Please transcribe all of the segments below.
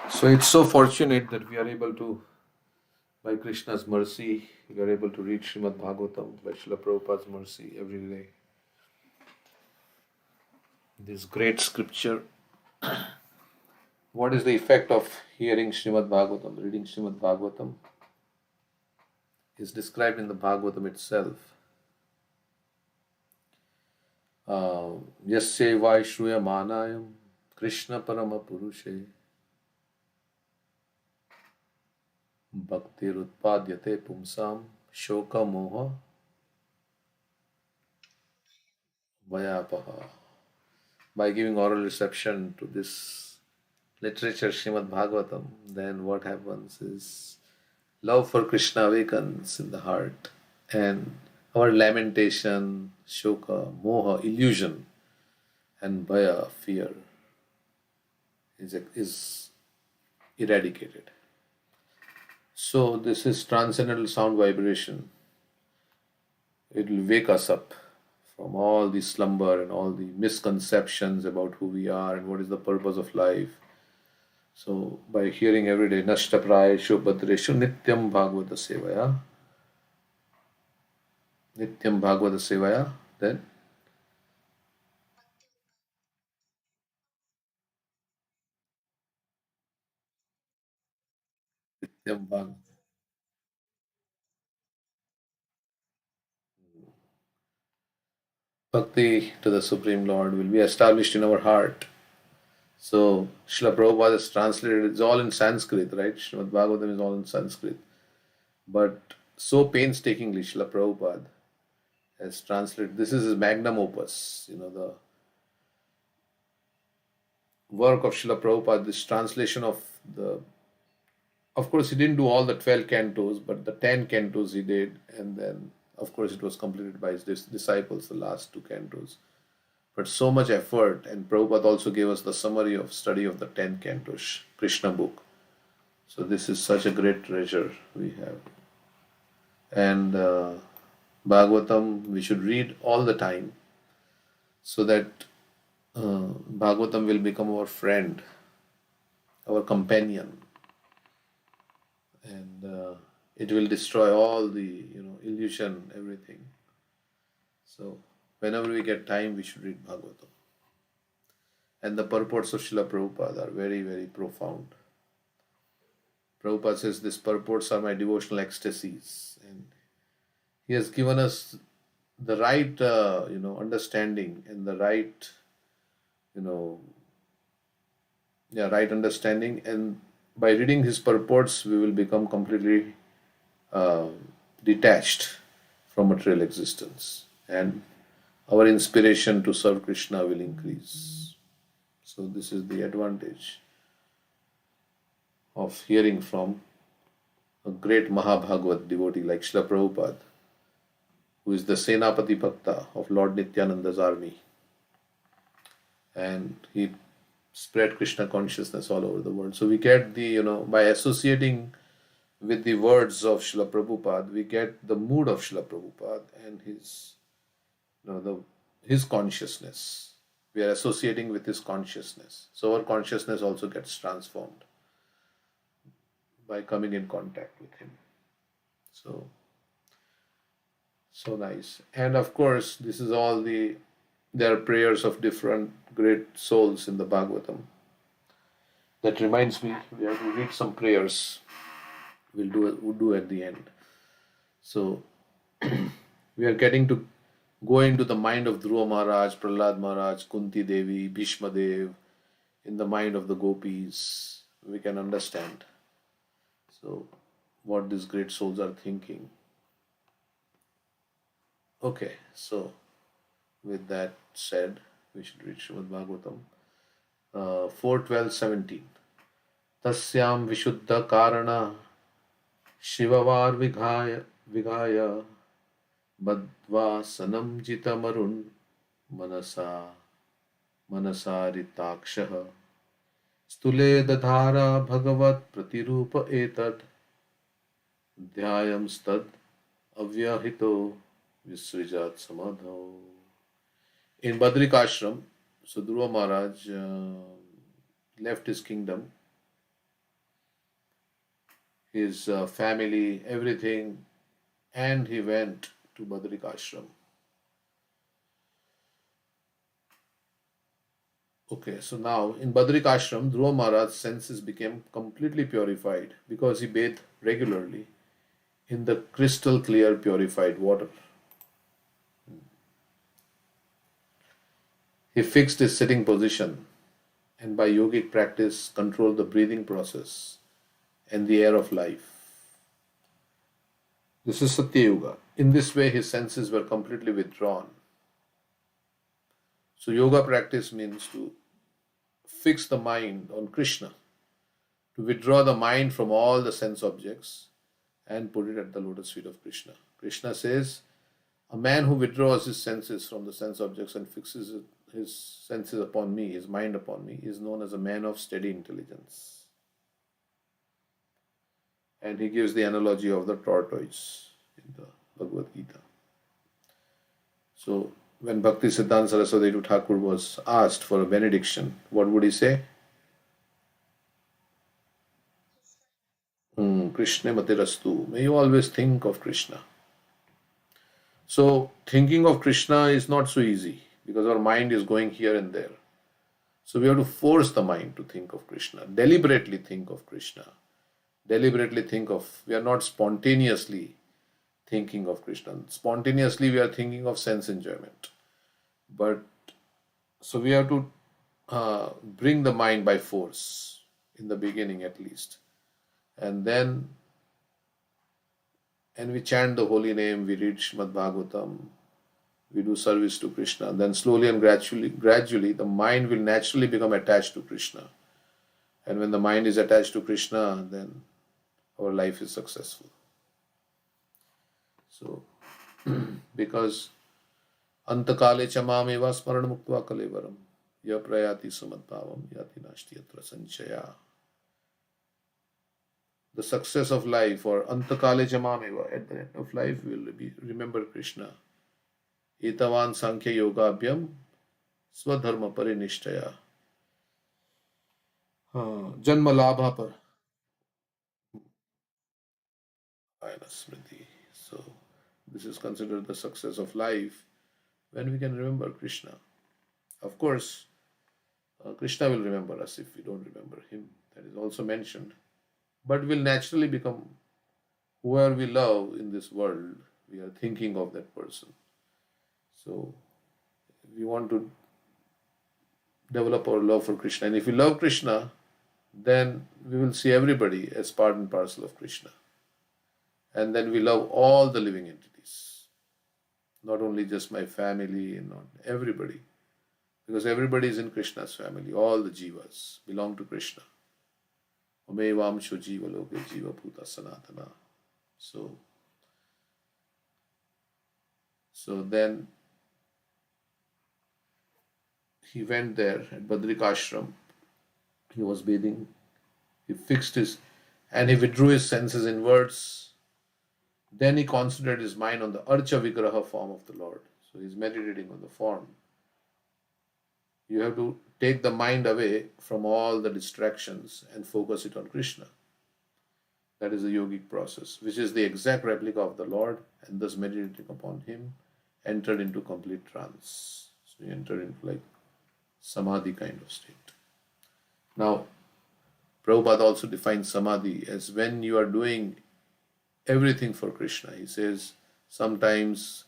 So it's so fortunate that we are able to, by Krishna's mercy, we are able to read Srimad Bhagavatam by Srila Prabhupada's mercy every day. This great scripture. What is the effect of hearing Srimad Bhagavatam, reading Srimad Bhagavatam? Is described in the Bhagavatam itself. Yasya Vaishruya Manayam Krishna Parama Purushe Bhaktir Utpadyate Pumsam Shoka Moha Vayapaha. By giving oral reception to this literature, Srimad Bhagavatam, then what happens is love for Krishna awakens in the heart, and our lamentation, shoka, moha, illusion, and bhaya, fear, is eradicated. So, this is transcendental sound vibration. It will wake us up from all the slumber and all the misconceptions about who we are and what is the purpose of life. So, by hearing every day, Nashta Prayeshu Bhadreshu Nityam Bhagavata Sevaya, Nityam Bhagavata Sevaya, then Nityam Bhagavata. Bhakti to the Supreme Lord will be established in our heart. So, Srila Prabhupada has translated, it's all in Sanskrit, right? Srimad Bhagavatam is all in Sanskrit. But so painstakingly, Srila Prabhupada has translated, this is his magnum opus, the work of Srila Prabhupada, this translation of course, he didn't do all the 12 cantos, but the 10 cantos he did, and then, of course, it was completed by his disciples, the last two cantos. But so much effort, and Prabhupada also gave us the summary of study of the 10 cantos, Krishna book. So this is such a great treasure we have. And Bhagavatam, we should read all the time so that Bhagavatam will become our friend, our companion, and it will destroy all the illusion, everything. So whenever we get time, we should read Bhagavatam. And the purports of Srila Prabhupada are very, very profound. Prabhupada says, these purports are my devotional ecstasies. And he has given us the right, understanding and the right, you know, right understanding. And by reading his purports, we will become completely uh, detached from material existence. And our inspiration to serve Krishna will increase. So this is the advantage of hearing from a great Mahabhagavat devotee like Srila Prabhupada, who is the Senapati Bhakta of Lord Nityananda's army. And he spread Krishna consciousness all over the world. So we get by associating with the words of Srila Prabhupada, we get the mood of Srila Prabhupada and his consciousness. We are associating with his consciousness. So our consciousness also gets transformed by coming in contact with him. So so nice. And of course, this is all there are prayers of different great souls in the Bhagavatam. That reminds me, we have to read some prayers. We'll do at the end. So we are getting to go into the mind of Dhruva Maharaj, Prahlad Maharaj, Kunti Devi, Bhishma Dev, in the mind of the gopis. We can understand. So what these great souls are thinking. Okay, so with that said, we should read Srimad Bhagavatam 4:12:17. Tasyam Vishuddha Karana Shivavar Vigaya Badvasanam Jitamarun Manasa Manasaritakshah Stule Dadhara Bhagavat Pratirupa Etad Dhyayam Stad Avyahito Visvijat Samadho. In Badrikashram, so Dhruva Maharaj left his kingdom his family, everything, and he went to Badrikashram. Okay, so now in Badrikashram, Dhruva Maharaj's senses became completely purified because he bathed regularly in the crystal clear purified water. He fixed his sitting position and by yogic practice controlled the breathing process and the air of life. This is Satya Yoga. In this way, his senses were completely withdrawn. So, yoga practice means to fix the mind on Krishna, to withdraw the mind from all the sense objects and put it at the lotus feet of Krishna. Krishna says, a man who withdraws his senses from the sense objects and fixes his senses upon me, his mind upon me, is known as a man of steady intelligence. And he gives the analogy of the tortoise in the Bhagavad Gita. So, when Bhakti Siddhanta Saraswati Thakur was asked for a benediction, what would he say? Krishna Matirastu. May you always think of Krishna. So, thinking of Krishna is not so easy because our mind is going here and there. So, we have to force the mind to think of Krishna, deliberately think of Krishna, deliberately think of, we are not spontaneously thinking of Krishna. Spontaneously, we are thinking of sense enjoyment. But so we have to bring the mind by force in the beginning at least, and then we chant the holy name, we read Srimad Bhagavatam, we do service to Krishna. Then slowly and gradually, the mind will naturally become attached to Krishna. And when the mind is attached to Krishna, then our life is successful. So, because Antakale chamameva smaran muktva kalevaram ya prayati samadbhavam yati nashti atra sanchaya. The success of life, or Antakale chamameva, at the end of life will be remember Krishna. Etavan sankhya yogabhyam swadharma parinishthaya. Janma labha par smriti. So this is considered the success of life when we can remember Krishna. Of course, Krishna will remember us if we don't remember him. That is also mentioned. But we'll naturally become whoever we love in this world. We are thinking of that person. So we want to develop our love for Krishna. And if we love Krishna, then we will see everybody as part and parcel of Krishna. And then we love all the living entities. Not only just my family, not everybody. Because everybody is in Krishna's family. All the jivas belong to Krishna. Omevamsho jiva loke jiva bhuta sanatana. So then he went there at Badrikashram. He was bathing. He fixed and he withdrew his senses inwards. Then he concentrated his mind on the Archa Vigraha form of the Lord. So he's meditating on the form. You have to take the mind away from all the distractions and focus it on Krishna. That is a yogic process, which is the exact replica of the Lord, and thus meditating upon him, entered into complete trance. So you enter into like samadhi kind of state. Now, Prabhupada also defines samadhi as when you are doing everything for Krishna. He says sometimes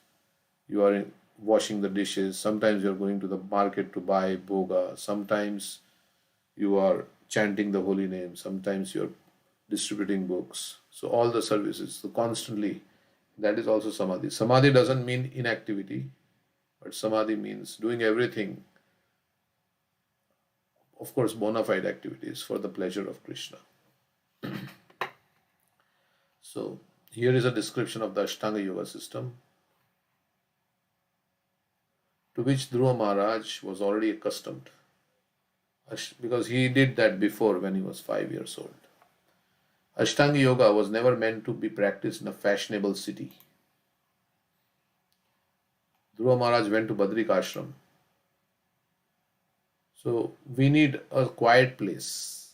you are washing the dishes, sometimes you are going to the market to buy bhoga, sometimes you are chanting the holy name, sometimes you are distributing books. So all the services, so constantly, that is also samadhi. Samadhi doesn't mean inactivity, but samadhi means doing everything, of course, bona fide activities for the pleasure of Krishna. So here is a description of the Ashtanga Yoga system, to which Dhruva Maharaj was already accustomed, because he did that before when he was 5 years old. Ashtanga Yoga was never meant to be practiced in a fashionable city. Dhruva Maharaj went to Badrikashram. So we need a quiet place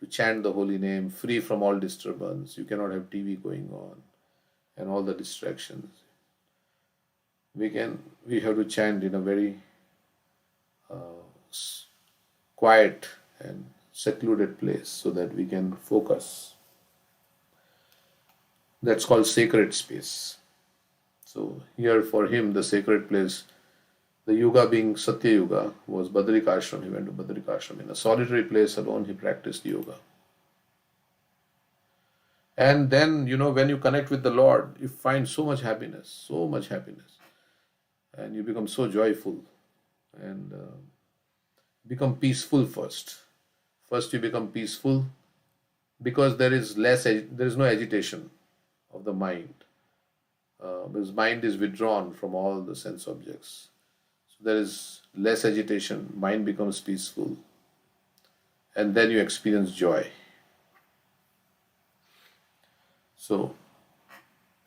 to chant the holy name, free from all disturbance. You cannot have TV going on and all the distractions. We have to chant in a very quiet and secluded place so that we can focus. That's called sacred space. So here for him, the sacred place, the yuga being Satya Yuga, was Badrik Ashram. He went to Badrik Ashram. In a solitary place alone, he practiced yoga. And then, when you connect with the Lord, you find so much happiness. And you become so joyful and become peaceful first. First, you become peaceful because there is no agitation of the mind. Because mind is withdrawn from all the sense objects. So there is less agitation, mind becomes peaceful, and then you experience joy. So,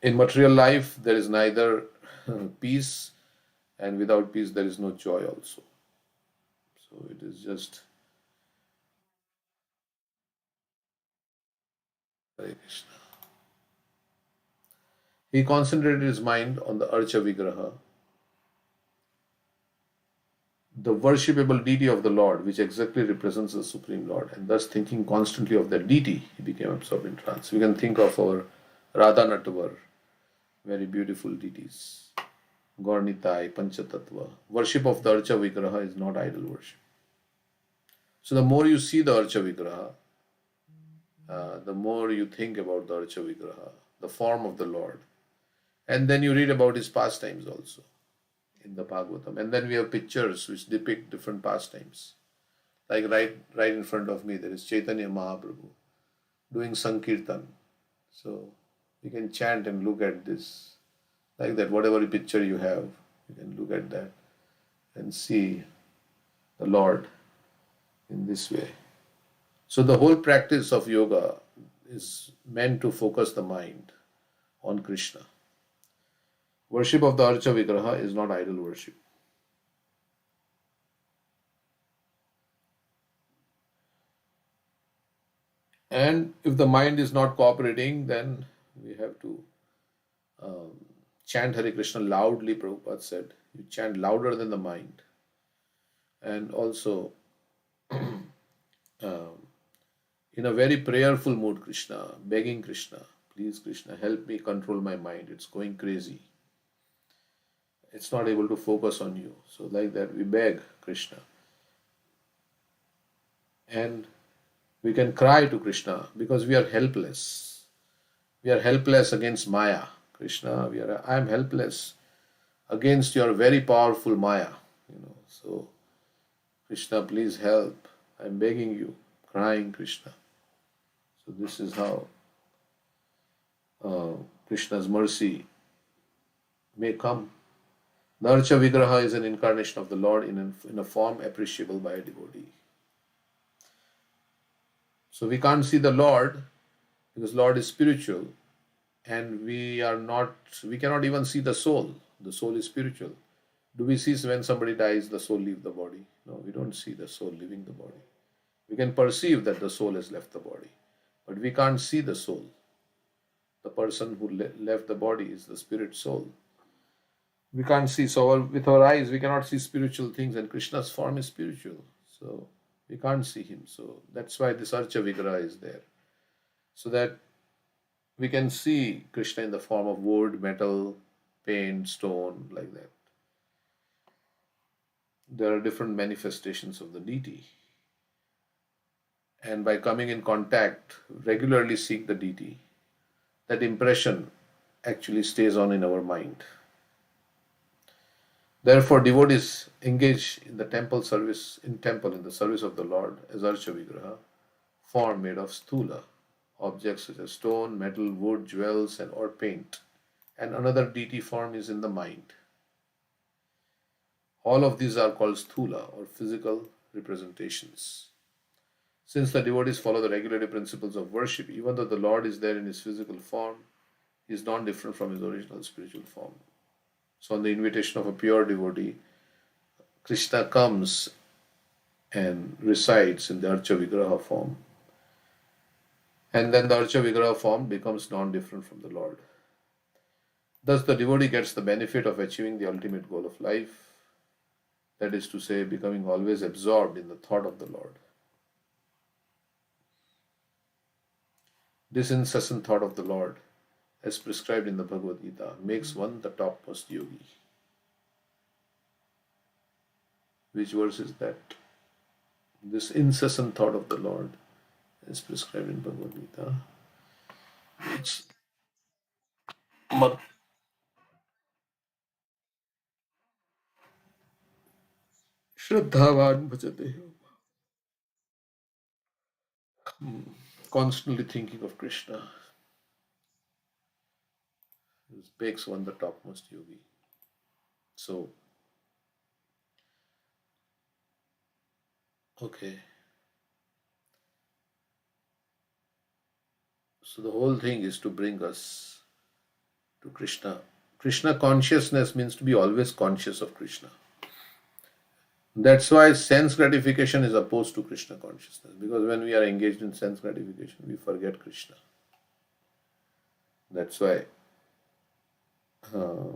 in material life, there is neither peace, and without peace, there is no joy also. So, it is just Hare Krishna. He concentrated his mind on the Archa Vigraha, the worshipable deity of the Lord, which exactly represents the Supreme Lord, and thus thinking constantly of that deity, he became absorbed in trance. We can think of our Radha Natavar, very beautiful deities, Gaurnitai, Panchatattva. Worship of the Archa Vigraha is not idol worship. So the more you see the Archa Vigraha, the more you think about the Archa Vigraha, the form of the Lord. And then you read about his pastimes also in the Bhagavatam. And then we have pictures which depict different pastimes. Like right in front of me, there is Chaitanya Mahaprabhu doing Sankirtan. So you can chant and look at this. Like that, whatever picture you have, you can look at that and see the Lord in this way. So the whole practice of yoga is meant to focus the mind on Krishna. Worship of the Archa Vigraha is not idol worship. And if the mind is not cooperating, then we have to chant Hare Krishna loudly, Prabhupada said. You chant louder than the mind. And also, in a very prayerful mood, Krishna, begging Krishna, please Krishna, help me control my mind. It's going crazy. It's not able to focus on you. So like that, we beg Krishna. And we can cry to Krishna because we are helpless. We are helpless against Maya. Krishna, I am helpless against your very powerful Maya. So Krishna, please help. I am begging you, crying Krishna. So this is how Krishna's mercy may come. The Archa Vigraha is an incarnation of the Lord in a form appreciable by a devotee. So we can't see the Lord because Lord is spiritual, and we cannot even see the soul. The soul is spiritual. Do we see when somebody dies, the soul leave the body? No, we don't see the soul leaving the body. We can perceive that the soul has left the body, but we can't see the soul. The person who left the body is the spirit soul. We can't see. So with our eyes, we cannot see spiritual things, and Krishna's form is spiritual. So we can't see him. So that's why this Archa Vigraha is there. So that we can see Krishna in the form of wood, metal, paint, stone, like that. There are different manifestations of the deity. And by coming in contact, regularly seek the deity, that impression actually stays on in our mind. Therefore, devotees engage in the temple service, in the service of the Lord as Archa Vigraha, form made of sthula, objects such as stone, metal, wood, jewels, or paint. And another deity form is in the mind. All of these are called sthula or physical representations. Since the devotees follow the regulative principles of worship, even though the Lord is there in his physical form, he is not different from his original spiritual form. So on the invitation of a pure devotee, Krishna comes and resides in the Archa Vigraha form. And then the Archa Vigraha form becomes non-different from the Lord. Thus, the devotee gets the benefit of achieving the ultimate goal of life, that is to say, becoming always absorbed in the thought of the Lord. This incessant thought of the Lord, as prescribed in the Bhagavad Gita, makes one the topmost yogi. Which verse is that? This incessant thought of the Lord, as prescribed in Bhagavad Gita, which Shraddhavan bhajate. Constantly thinking of Krishna makes one the topmost yogi. So, okay. So the whole thing is to bring us to Krishna. Krishna consciousness means to be always conscious of Krishna. That's why sense gratification is opposed to Krishna consciousness, because when we are engaged in sense gratification, we forget Krishna. That's why, uh,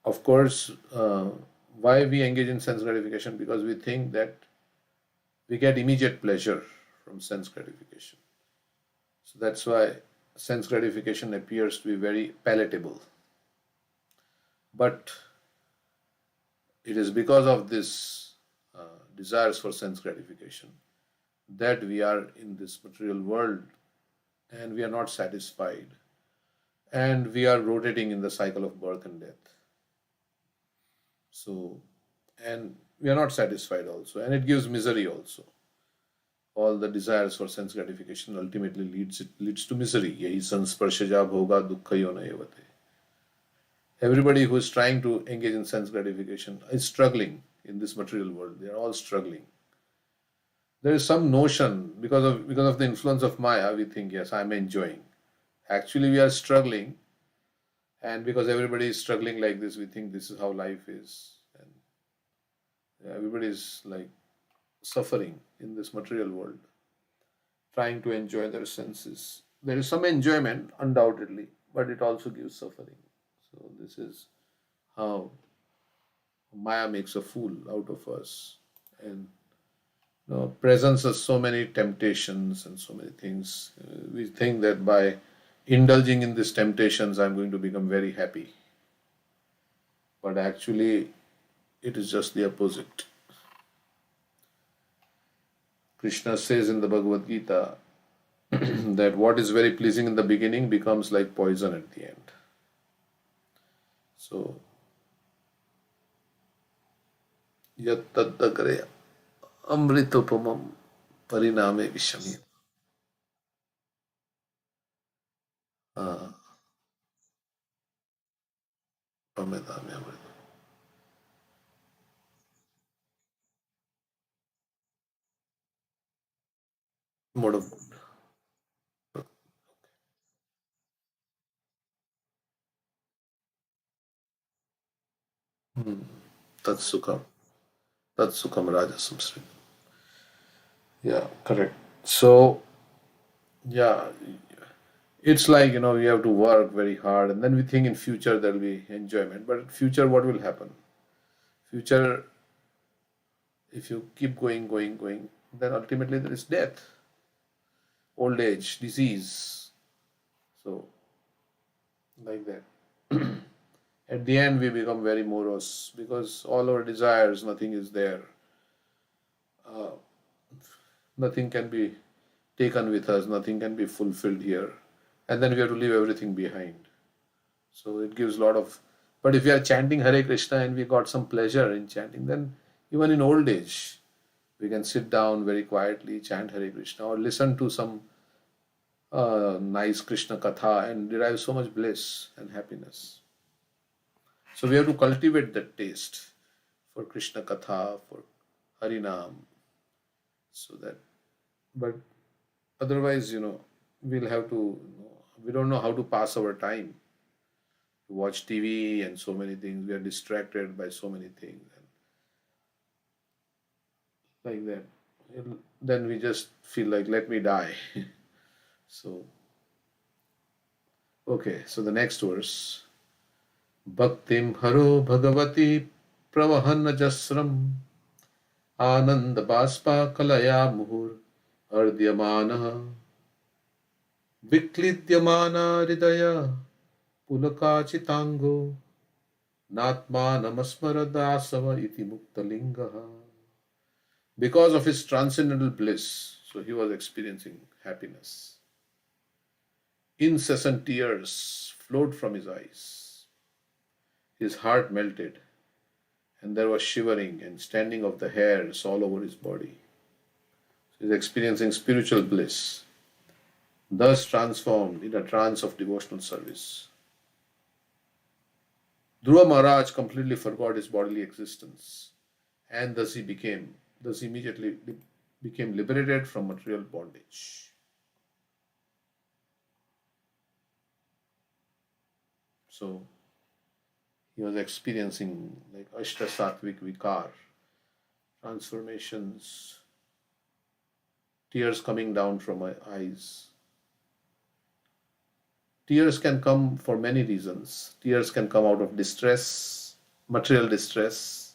of course, why we engage in sense gratification? Because we think that we get immediate pleasure from sense gratification. So that's why sense gratification appears to be very palatable. But it is because of this desires for sense gratification that we are in this material world and we are not satisfied and we are rotating in the cycle of birth and death. So, and we are not satisfied also, and it gives misery also. All the desires for sense gratification ultimately leads to misery. Yahi sansparshaja bhoga dukkha yona evate. Everybody who is trying to engage in sense gratification is struggling in this material world. They are all struggling. There is some notion because of the influence of Maya, we think yes, I'm enjoying. Actually, we are struggling, and because everybody is struggling like this, we think this is how life is, and everybody is like suffering in this material world, trying to enjoy their senses. There is some enjoyment, undoubtedly, but it also gives suffering. So this is how Maya makes a fool out of us, and presents us so many temptations and so many things. We think that by indulging in these temptations, I'm going to become very happy. But actually, it is just the opposite. Krishna says in the Bhagavad Gita that what is very pleasing in the beginning becomes like poison at the end. So, yat taddagre amritopamam pariname vishami. Pamedame amritam. Mode of Tatsukam. Tatsukam Rajasam Sri. Yeah, correct. So, yeah, it's like, we have to work very hard and then we think in future there'll be enjoyment. But in future, what will happen? Future, if you keep going, then ultimately there is death, old age, disease. So, like that. At the end, we become very morose because all our desires, nothing is there. Nothing can be taken with us, nothing can be fulfilled here. And then we have to leave everything behind. So it gives a lot of. But if we are chanting Hare Krishna and we got some pleasure in chanting, then even in old age, we can sit down very quietly, chant Hare Krishna, or listen to some nice Krishna Katha and derive so much bliss and happiness. So we have to cultivate that taste for Krishna Katha, for Harinam, so that. But otherwise, we'll have to, we don't know how to pass our time. To watch TV and so many things. We are distracted by so many things. And like that. Then we just feel like, let me die. So, okay, so the next verse. Bhaktim haro bhagavati pravahan jasram anand baspa kalaya muhur ardyamana viklidyamana hridaya pulakachitango natma namasmaradasava iti muktalingaha. Because of his transcendental bliss, so he was experiencing happiness. Incessant tears flowed from his eyes. His heart melted, and there was shivering and standing of the hairs all over his body. So he is experiencing spiritual bliss, thus transformed in a trance of devotional service. Dhruva Maharaj completely forgot his bodily existence, and thus immediately became liberated from material bondage. So he was experiencing like Ashta Satvik Vikar, transformations, tears coming down from my eyes. Tears can come for many reasons. Tears can come out of distress, material distress.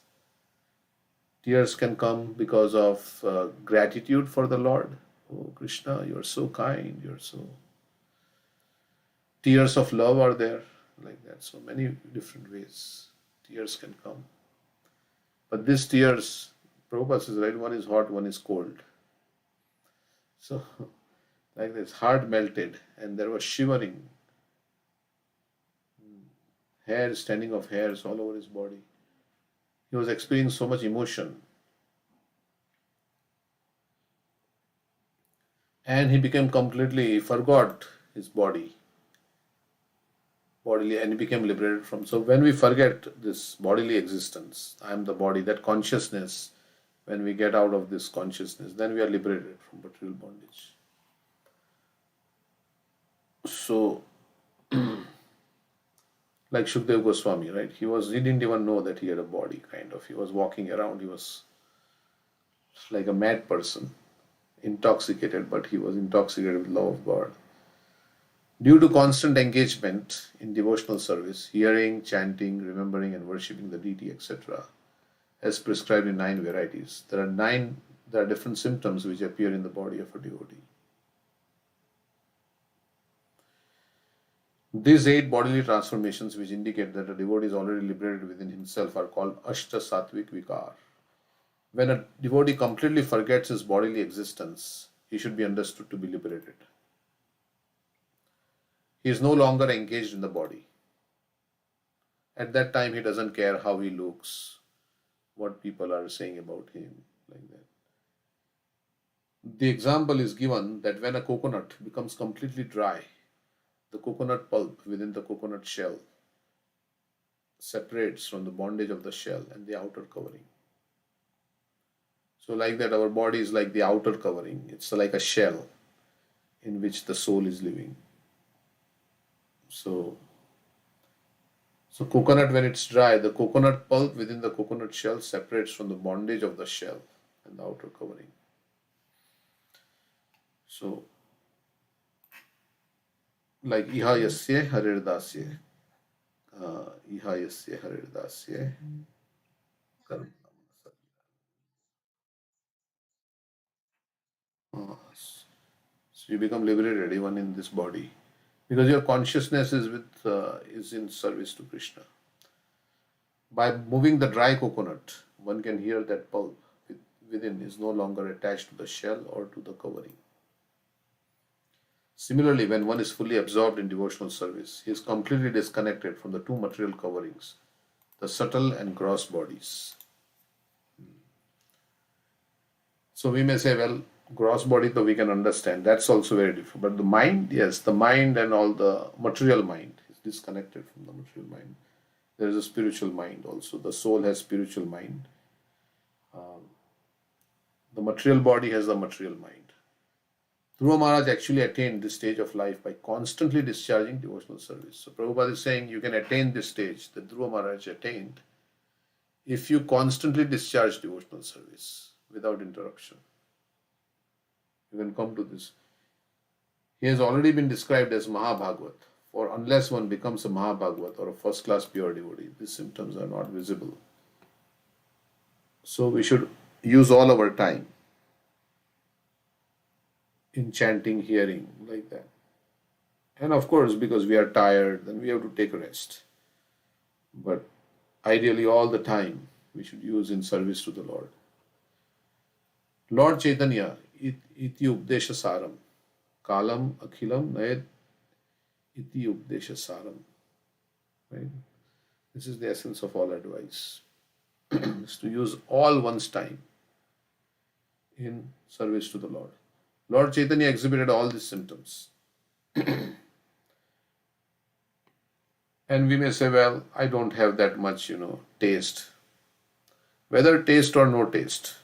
Tears can come because of gratitude for the Lord. Oh, Krishna, you're so kind, you're so. Tears of love are there, like that. So many different ways tears can come. But these tears, Prabhupada says, right, one is hot, one is cold. So, like this, heart melted, and there was shivering, hair standing of hairs all over his body. He was experiencing so much emotion, and he became completely forgot his bodily, and he became liberated from. So when we forget this bodily existence, I am the body, that consciousness, when we get out of this consciousness, then we are liberated from material bondage. So, like Shukdev Goswami, right? He didn't even know that he had a body, kind of. He was walking around, he was like a mad person, intoxicated, but he was intoxicated with love of God. Due to constant engagement in devotional service, hearing, chanting, remembering, and worshipping the deity, etc., as prescribed in 9 varieties, there are different symptoms which appear in the body of a devotee. These 8 bodily transformations, which indicate that a devotee is already liberated within himself, are called Ashta Satvik Vikar. When a devotee completely forgets his bodily existence, he should be understood to be liberated. He is no longer engaged in the body. At that time, he doesn't care how he looks, what people are saying about him, like that. The example is given that when a coconut becomes completely dry, the coconut pulp within the coconut shell separates from the bondage of the shell and the outer covering. So, like that, our body is like the outer covering. It's like a shell in which the soul is living. So coconut, when it's dry, the coconut pulp within the coconut shell separates from the bondage of the shell and the outer covering. So, like iha yasya harirdasya, iha yasya harirdasya, karma. So you become liberated even in this body because your consciousness is in service to Krishna. By moving the dry coconut, one can hear that pulp within is no longer attached to the shell or to the covering. Similarly, when one is fully absorbed in devotional service, he is completely disconnected from the two material coverings, the subtle and gross bodies. So we may say, well, gross body, though we can understand, that's also very different. But the mind, yes, the mind and all the material mind is disconnected from the material mind. There is a spiritual mind also. The soul has spiritual mind. The material body has the material mind. Dhruva Maharaj actually attained this stage of life by constantly discharging devotional service. So Prabhupada is saying you can attain this stage that Dhruva Maharaj attained if you constantly discharge devotional service without interruption. You can come to this. He has already been described as Mahabhagavat. For unless one becomes a Mahabhagavat or a first class pure devotee, these symptoms are not visible. So we should use all our time in chanting, hearing, like that. And of course, because we are tired, then we have to take a rest. But ideally, all the time we should use in service to the Lord. Lord Chaitanya, iti updesha saram, kalam akhilam nayat iti updesha saram. Right? This is the essence of all advice. Is to use all one's time in service to the Lord. Lord Chaitanya exhibited all these symptoms. And we may say, well, I don't have that much, taste. Whether taste or no taste,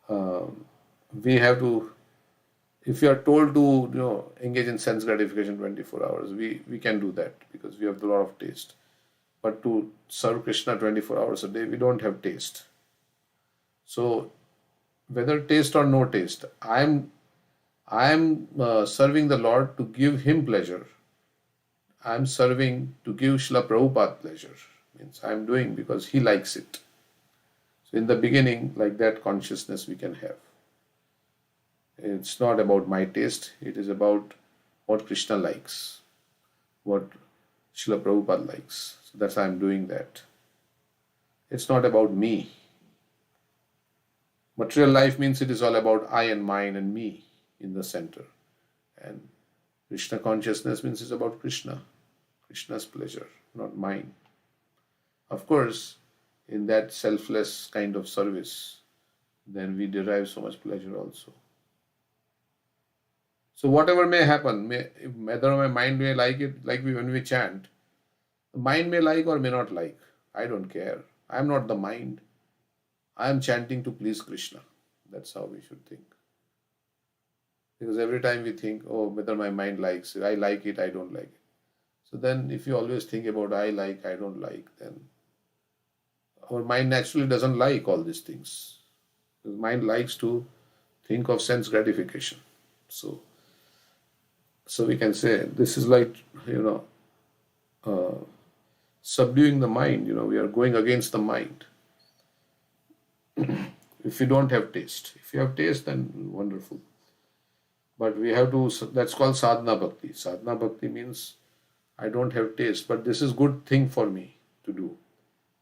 we have to, if we are told to, engage in sense gratification 24 hours, we can do that because we have a lot of taste. But to serve Krishna 24 hours a day, we don't have taste. So, whether taste or no taste, I am serving the Lord to give Him pleasure. I am serving to give Srila Prabhupada pleasure. Means I am doing because He likes it. So in the beginning, like that consciousness we can have. It's not about my taste, it is about what Krishna likes, what Srila Prabhupada likes. So that's why I'm doing that. It's not about me. Material life means it is all about I and mine and me in the center. And Krishna consciousness means it's about Krishna, Krishna's pleasure, not mine. Of course, in that selfless kind of service, then we derive so much pleasure also. So whatever may happen, whether my mind may like it, like when we chant, the mind may like or may not like. I don't care. I am not the mind. I am chanting to please Krishna. That's how we should think. Because every time we think, oh, whether my mind likes it, I like it, I don't like it. So then if you always think about I like, I don't like, then our mind naturally doesn't like all these things. The mind likes to think of sense gratification. So we can say this is like, subduing the mind. We are going against the mind. If you don't have taste. If you have taste, then wonderful. But we have to, that's called sadhana bhakti. Sadhana bhakti means I don't have taste, but this is good thing for me to do.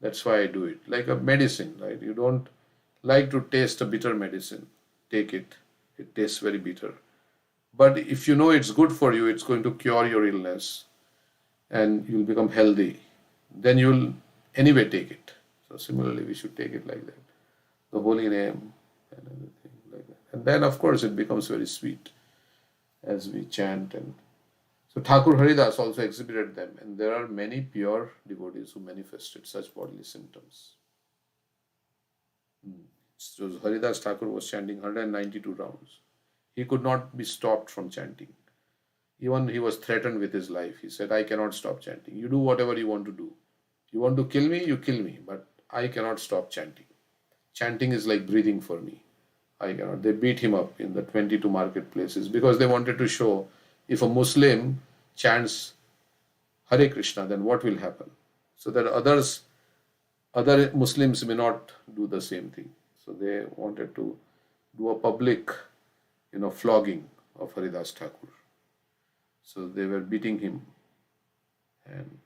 That's why I do it. Like a medicine, right? You don't like to taste a bitter medicine. Take it. It tastes very bitter. But if you know it's good for you, it's going to cure your illness and you'll become healthy, then you'll anyway take it. So similarly, we should take it like that. The holy name and everything like that. And then, of course, it becomes very sweet as we chant. And so Thakur Haridas also exhibited them. And there are many pure devotees who manifested such bodily symptoms. So Haridas Thakur was chanting 192 rounds. He could not be stopped from chanting. Even he was threatened with his life. He said, I cannot stop chanting. You do whatever you want to do. You want to kill me, you kill me. But I cannot stop chanting. Chanting is like breathing for me. I cannot. They beat him up in the 22 marketplaces because they wanted to show if a Muslim chants Hare Krishna, then what will happen? So that other Muslims may not do the same thing. So they wanted to do a public, flogging of Haridas Thakur. So they were beating him and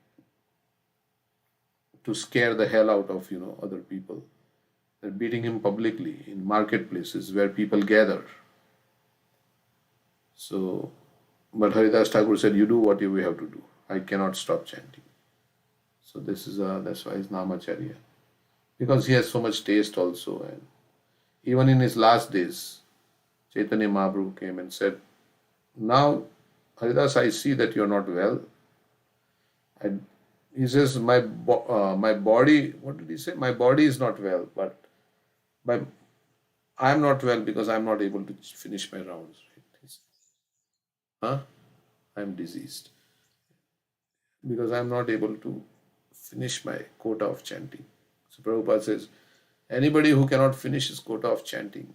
to scare the hell out of, other people. They're beating him publicly in marketplaces where people gather. So, but Haridas Thakur said, you do what you have to do. I cannot stop chanting. So that's why he's Namacharya. Because he has so much taste also. And even in his last days, Chaitanya Mahaprabhu came and said, now, Haridas, I see that you're not well. And he says, my body, what did he say? My body is not well, but I'm not well because I'm not able to finish my rounds. Right? Huh? I'm diseased because I'm not able to finish my quota of chanting. So Prabhupada says, anybody who cannot finish his quota of chanting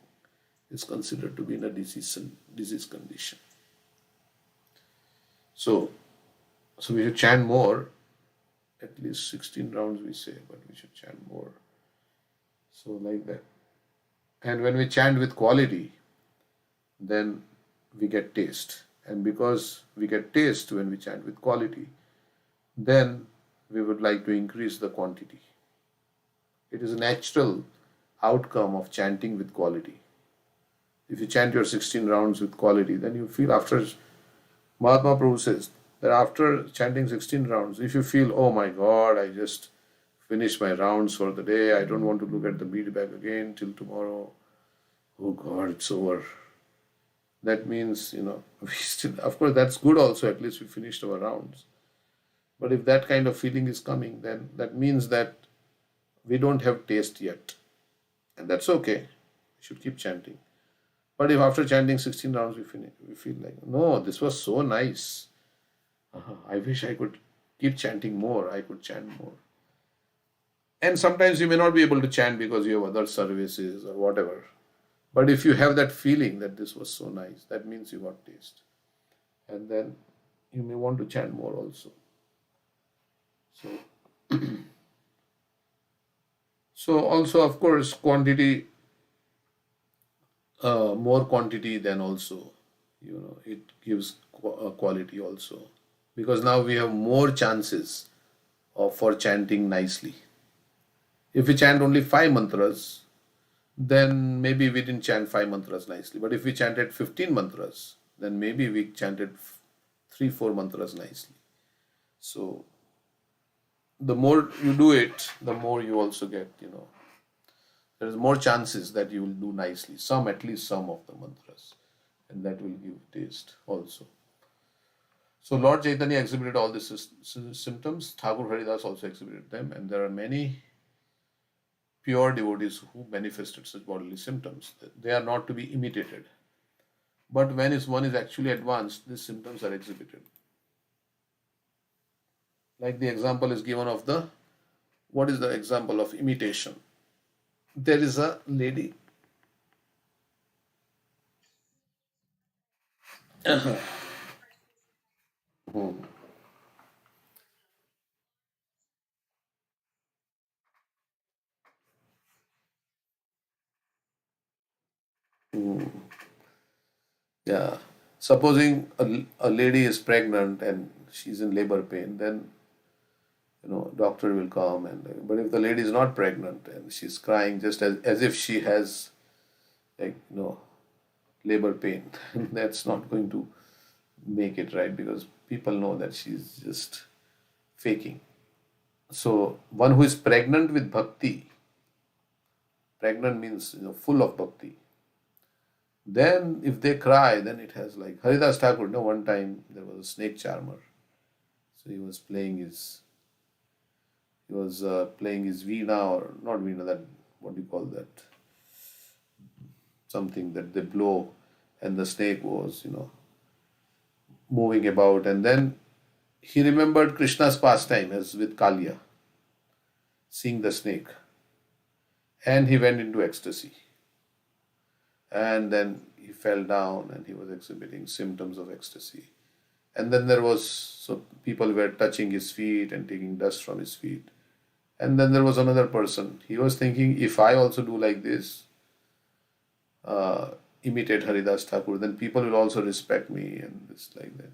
is considered to be in a disease condition. So, so we should chant more, at least 16 rounds we say, but we should chant more. So like that. And when we chant with quality, then we get taste. And because we get taste when we chant with quality, then we would like to increase the quantity. It is a natural outcome of chanting with quality. If you chant your 16 rounds with quality, then you feel after, Mahatma Prabhu says that after chanting 16 rounds, if you feel, oh my God, I just finished my rounds for the day, I don't want to look at the bead bag again till tomorrow. Oh God, it's over. That means, we still, of course, that's good also, at least we finished our rounds. But if that kind of feeling is coming, then that means that we don't have taste yet. And that's okay. We should keep chanting. But if after chanting 16 rounds we feel like, no, this was so nice. I wish I could keep chanting more. I could chant more. And sometimes you may not be able to chant because you have other services or whatever. But if you have that feeling that this was so nice, that means you got taste. And then you may want to chant more also. So, so also, of course, quantity, more quantity than also, it gives quality also. Because now we have more chances for chanting nicely. If we chant only 5 mantras, then maybe we didn't chant 5 mantras nicely. But if we chanted 15 mantras, then maybe we chanted 3, 4 mantras nicely. So the more you do it, the more you also get, there's more chances that you will do nicely. At least some of the mantras. And that will give taste also. So Lord Chaitanya exhibited all these symptoms. Thakur Haridas also exhibited them. And there are many pure devotees who manifested such bodily symptoms. They are not to be imitated. But when one is actually advanced, these symptoms are exhibited. Like the example is given of what is the example of imitation? There is a lady. Hmm. Hmm. Yeah. Supposing a lady is pregnant and she's in labor pain, then doctor will come but if the lady is not pregnant and she's crying just as if she has like labor pain, that's not going to make it right because people know that she's just faking. So one who is pregnant with bhakti, pregnant means full of bhakti. Then if they cry, then it has like Haridas Thakur. One time there was a snake charmer, so he was playing his veena or not veena. That what do you call that? Something that they blow, and the snake was moving about, and then he remembered Krishna's pastime as with Kalia, seeing the snake, and he went into ecstasy. And then he fell down and he was exhibiting symptoms of ecstasy. And then so people were touching his feet and taking dust from his feet. And then there was another person. He was thinking, if I also do like this, imitate Haridas Thakur, then people will also respect me and this like that.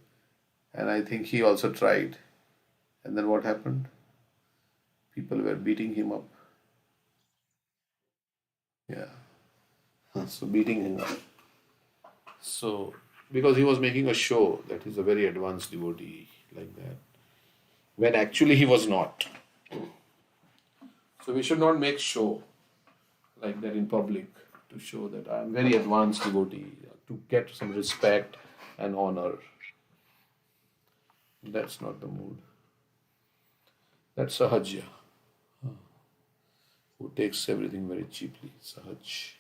And I think he also tried. And then what happened? People were beating him up. Yeah. So beating him up. So, because he was making a show that he's a very advanced devotee, like that, when actually he was not. So we should not make show like that in public to show that I am very advanced devotee, to get some respect and honor. That's not the mood. That's Sahajya, who takes everything very cheaply. Sahaj.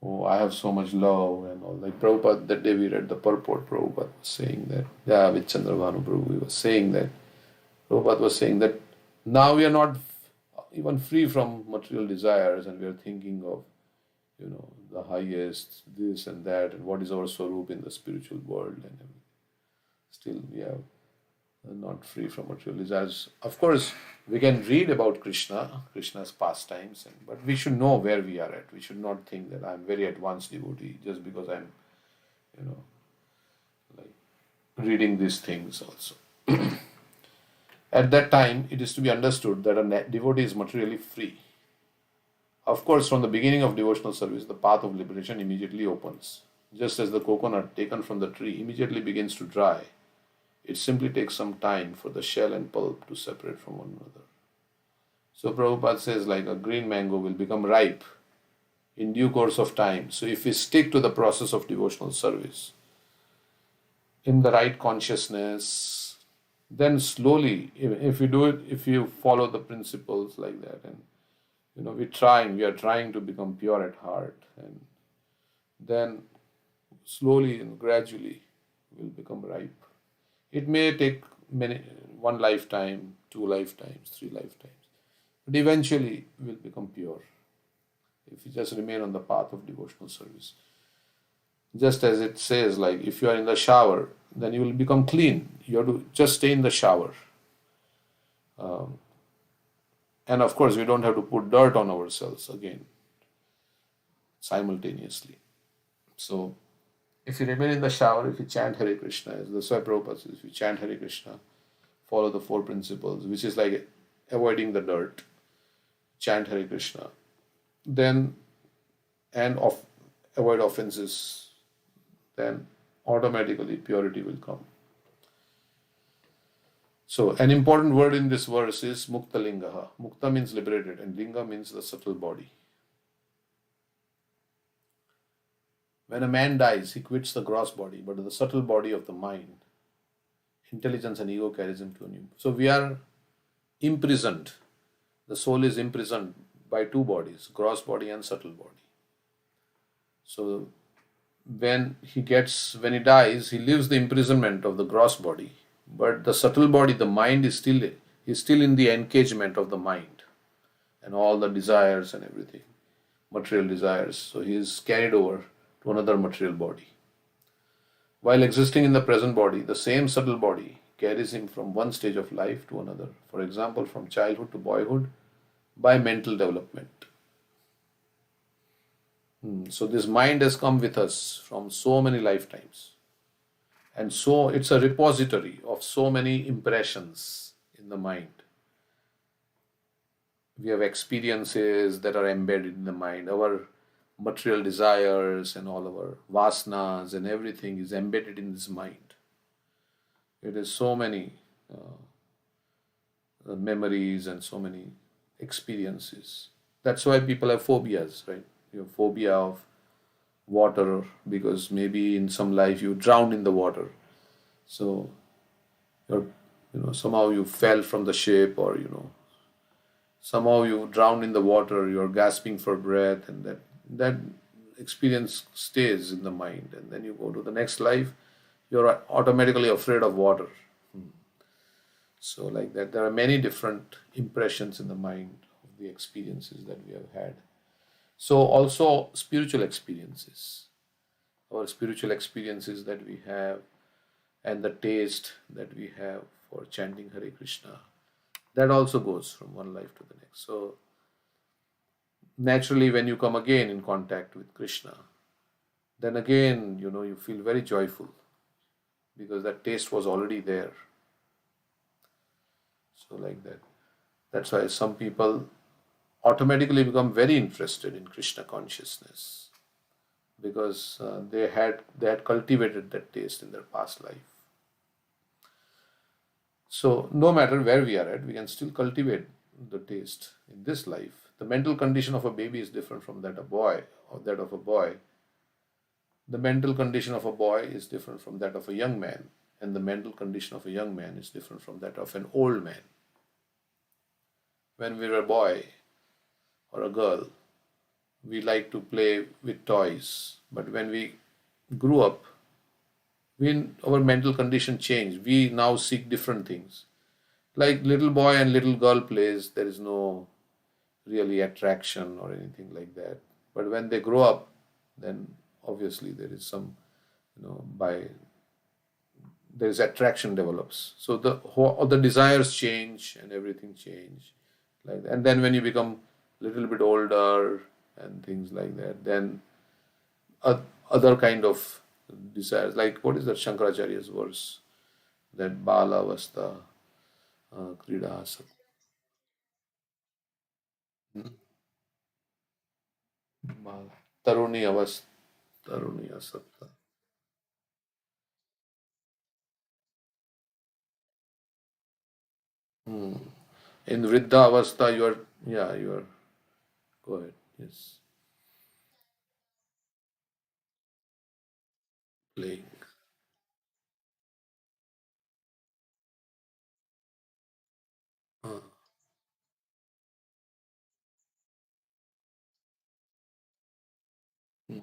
Oh, I have so much love and all. Like Prabhupada, that day we read the purport, Prabhupada was saying that, yeah, with Chandravanu Prabhu, he was saying that, Prabhupada was saying that now we are not, even free from material desires, and we are thinking of, the highest, this and that, and what is our swarup in the spiritual world, and everything. Still we are not free from material desires. Of course, we can read about Krishna's pastimes, but we should know where we are at. We should not think that I'm very advanced devotee just because I'm, you know, like reading these things also. At that time, it is to be understood that a devotee is materially free. Of course, from the beginning of devotional service, the path of liberation immediately opens. Just as the coconut taken from the tree immediately begins to dry, it simply takes some time for the shell and pulp to separate from one another. So Prabhupada says like a green mango will become ripe in due course of time. So if we stick to the process of devotional service in the right consciousness, then slowly, if we do it, if you follow the principles like that, and we are trying to become pure at heart, and then slowly and gradually will become ripe. It may take one lifetime, 2 lifetimes, 3 lifetimes, but eventually will become pure if you just remain on the path of devotional service. Just as it says, like if you are in the shower, then you will become clean. You have to just stay in the shower. And of course, we don't have to put dirt on ourselves again simultaneously. So, if you remain in the shower, if you chant Hare Krishna, as the Swai Prabhupada says, if you chant Hare Krishna, follow the 4 principles, which is like avoiding the dirt, chant Hare Krishna, then avoid offenses, then automatically purity will come. So, an important word in this verse is Mukta Lingaha. Mukta means liberated, and Linga means the subtle body. When a man dies, he quits the gross body, but the subtle body of the mind, intelligence and ego carries him to a new. So, we are imprisoned. The soul is imprisoned by 2 bodies, gross body and subtle body. So, when he dies, he leaves the imprisonment of the gross body. But the subtle body, the mind is still in the encagement of the mind and all the desires and everything, material desires. So he is carried over to another material body. While existing in the present body, the same subtle body carries him from one stage of life to another. For example, from childhood to boyhood by mental development. So this mind has come with us from so many lifetimes. And so it's a repository of so many impressions in the mind. We have experiences that are embedded in the mind. Our material desires and all our vasanas and everything is embedded in this mind. It is so many memories and so many experiences. That's why people have phobias, right? You have phobia of water because maybe in some life you drowned in the water. So, somehow you fell from the ship, or somehow you drowned in the water. You're gasping for breath, and that experience stays in the mind. And then you go to the next life, you're automatically afraid of water. So, like that, there are many different impressions in the mind of the experiences that we have had. So also spiritual experiences, our spiritual experiences that we have, and the taste that we have for chanting Hare Krishna, that also goes from one life to the next. So naturally, when you come again in contact with Krishna, then again, you feel very joyful because that taste was already there. So like that. That's why some people automatically become very interested in Krishna consciousness because they had cultivated that taste in their past life. So no matter where we are at, we can still cultivate the taste in this life. The mental condition of a baby is different from that of a boy. The mental condition of a boy is different from that of a young man, and the mental condition of a young man is different from that of an old man. When we were a boy or a girl, we like to play with toys. But when we grew up, our mental condition changed. We now seek different things. Like little boy and little girl plays, there is no really attraction or anything like that. But when they grow up, then obviously there is some, by there is attraction develops. So the desires change and everything change, like that. And then when you become a little bit older and things like that, then other kind of desires, like what is that Shankaracharya's verse, that Bala Avastha, Krida Asakta. Bala. Taruni Avastha, Taruni Asakta. Hmm. In Vriddha Avastha, you are, yeah, you are, go ahead, yes, playing. Uh, hmm.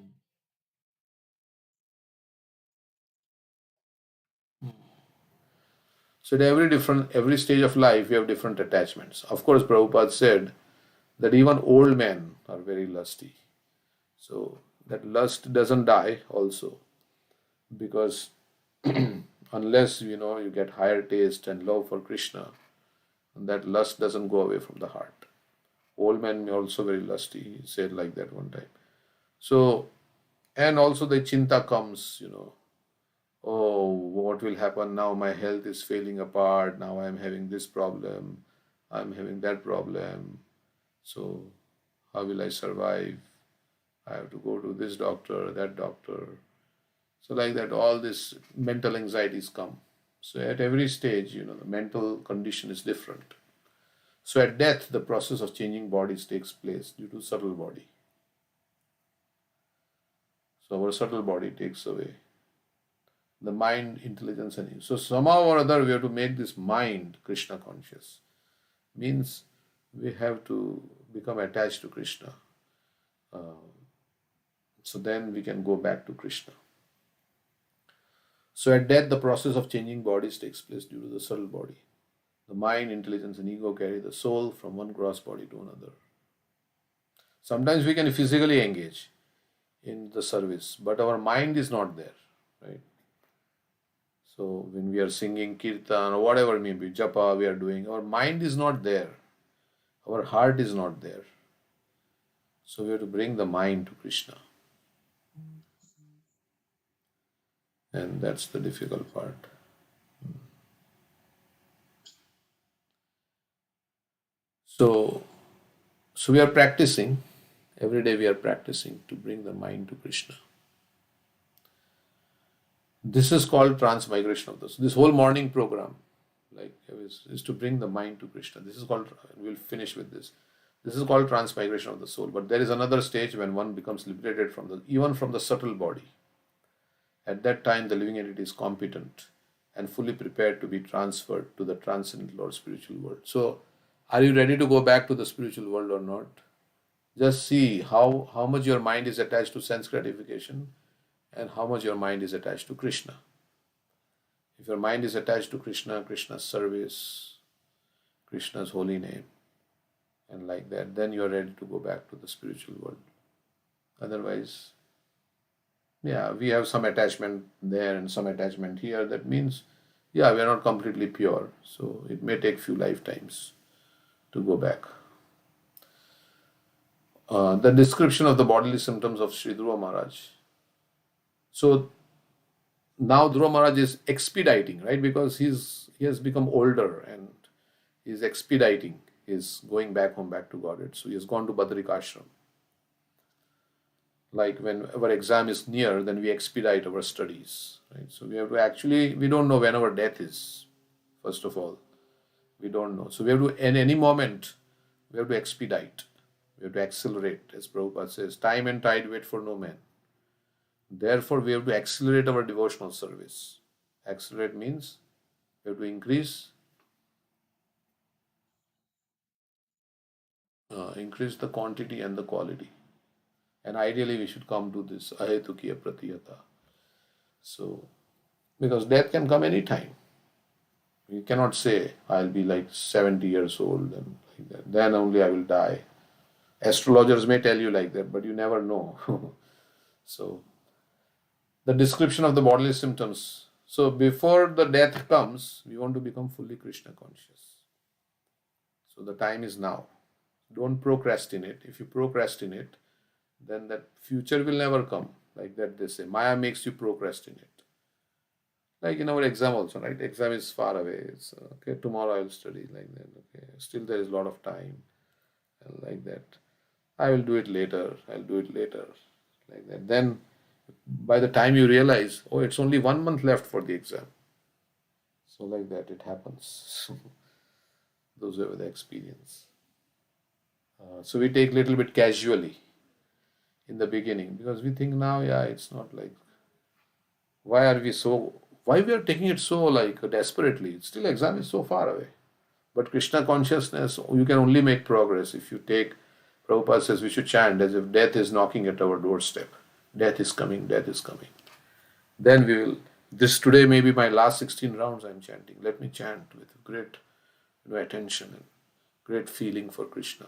So at every stage of life, we have different attachments. Of course, Prabhupada said that even old men are very lusty. So that lust doesn't die also, because unless you get higher taste and love for Krishna, that lust doesn't go away from the heart. Old men are also very lusty. He said like that one time. So, and also the chinta comes, oh, what will happen now? My health is failing apart. Now I'm having this problem. I'm having that problem. So, how will I survive? I have to go to this doctor, that doctor. So, like that, all this mental anxieties come. So, at every stage, the mental condition is different. So, at death, the process of changing bodies takes place due to subtle body. So, our subtle body takes away the mind, intelligence, and so somehow or other we have to make this mind Krishna conscious. Means we have to become attached to Krishna. So then we can go back to Krishna. So at death, the process of changing bodies takes place due to the subtle body. The mind, intelligence, and ego carry the soul from one gross body to another. Sometimes we can physically engage in the service, but our mind is not there, right? So when we are singing kirtan or whatever it may be, japa we are doing, our mind is not there. Our heart is not there. So we have to bring the mind to Krishna. And that's the difficult part. So so we are practicing. Every day we are practicing to bring the mind to Krishna. This is called transmigration of this whole morning program, like is to bring the mind to Krishna. This is called, we'll finish with this. This is called transmigration of the soul. But there is another stage when one becomes liberated from the even from the subtle body. At that time, the living entity is competent and fully prepared to be transferred to the transcendental or spiritual world. So, are you ready to go back to the spiritual world or not? Just see how much your mind is attached to sense gratification and how much your mind is attached to Krishna. If your mind is attached to Krishna, Krishna's service, Krishna's holy name, and like that, then you are ready to go back to the spiritual world. Otherwise, yeah, we have some attachment there and some attachment here. That means, yeah, we are not completely pure. So it may take few lifetimes to go back. The description of the bodily symptoms of Sri Dhruva Maharaj. So now Dhruva Maharaj is expediting, right? Because he has become older and he's expediting. He's going back home, back to Godhead. So he has gone to Badrik Ashram. Like when our exam is near, then we expedite our studies, right? So we have to actually, we don't know when our death is, first of all. We don't know. So we have to, in any moment, we have to expedite. We have to accelerate, as Prabhupada says, time and tide wait for no man. Therefore, we have to accelerate our devotional service. Accelerate means we have to increase the quantity and the quality. And ideally, we should come to this ahetukiya pratiyata. So, because death can come any time. You cannot say, I'll be like 70 years old and like that. Then only I will die. Astrologers may tell you like that, but you never know. So, the description of the bodily symptoms. So, before the death comes, we want to become fully Krishna conscious. So, the time is now. Don't procrastinate. If you procrastinate, then that future will never come. Like that, they say. Maya makes you procrastinate. Like in our exam also, right? Exam is far away. It's okay, tomorrow I'll study, like that. Okay, still there is a lot of time, and like that. I will do it later. I'll do it later, like that. Then by the time you realize, oh, it's only 1 month left for the exam. So like that, it happens. Those who have the experience. So we take little bit casually in the beginning because we think now, yeah, it's not like why are we so why we are taking it so like desperately. Still, exam is so far away. But Krishna consciousness, you can only make progress if you take. Prabhupada says we should chant as if death is knocking at our doorstep. Death is coming. Death is coming. Then we will. This today may be my last 16 rounds. I'm chanting. Let me chant with great, attention and great feeling for Krishna,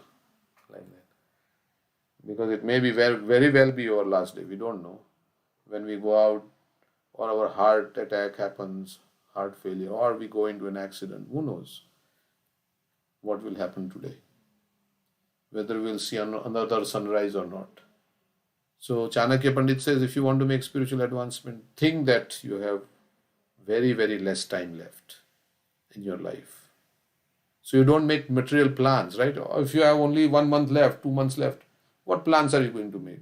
like that. Because it may be very well be our last day. We don't know. When we go out, or our heart attack happens, heart failure, or we go into an accident. Who knows what will happen today? Whether we'll see another sunrise or not. So Chanakya Pandit says if you want to make spiritual advancement, think that you have very less time left in your life. So you don't make material plans, right? If you have only 1 month left, 2 months left, what plans are you going to make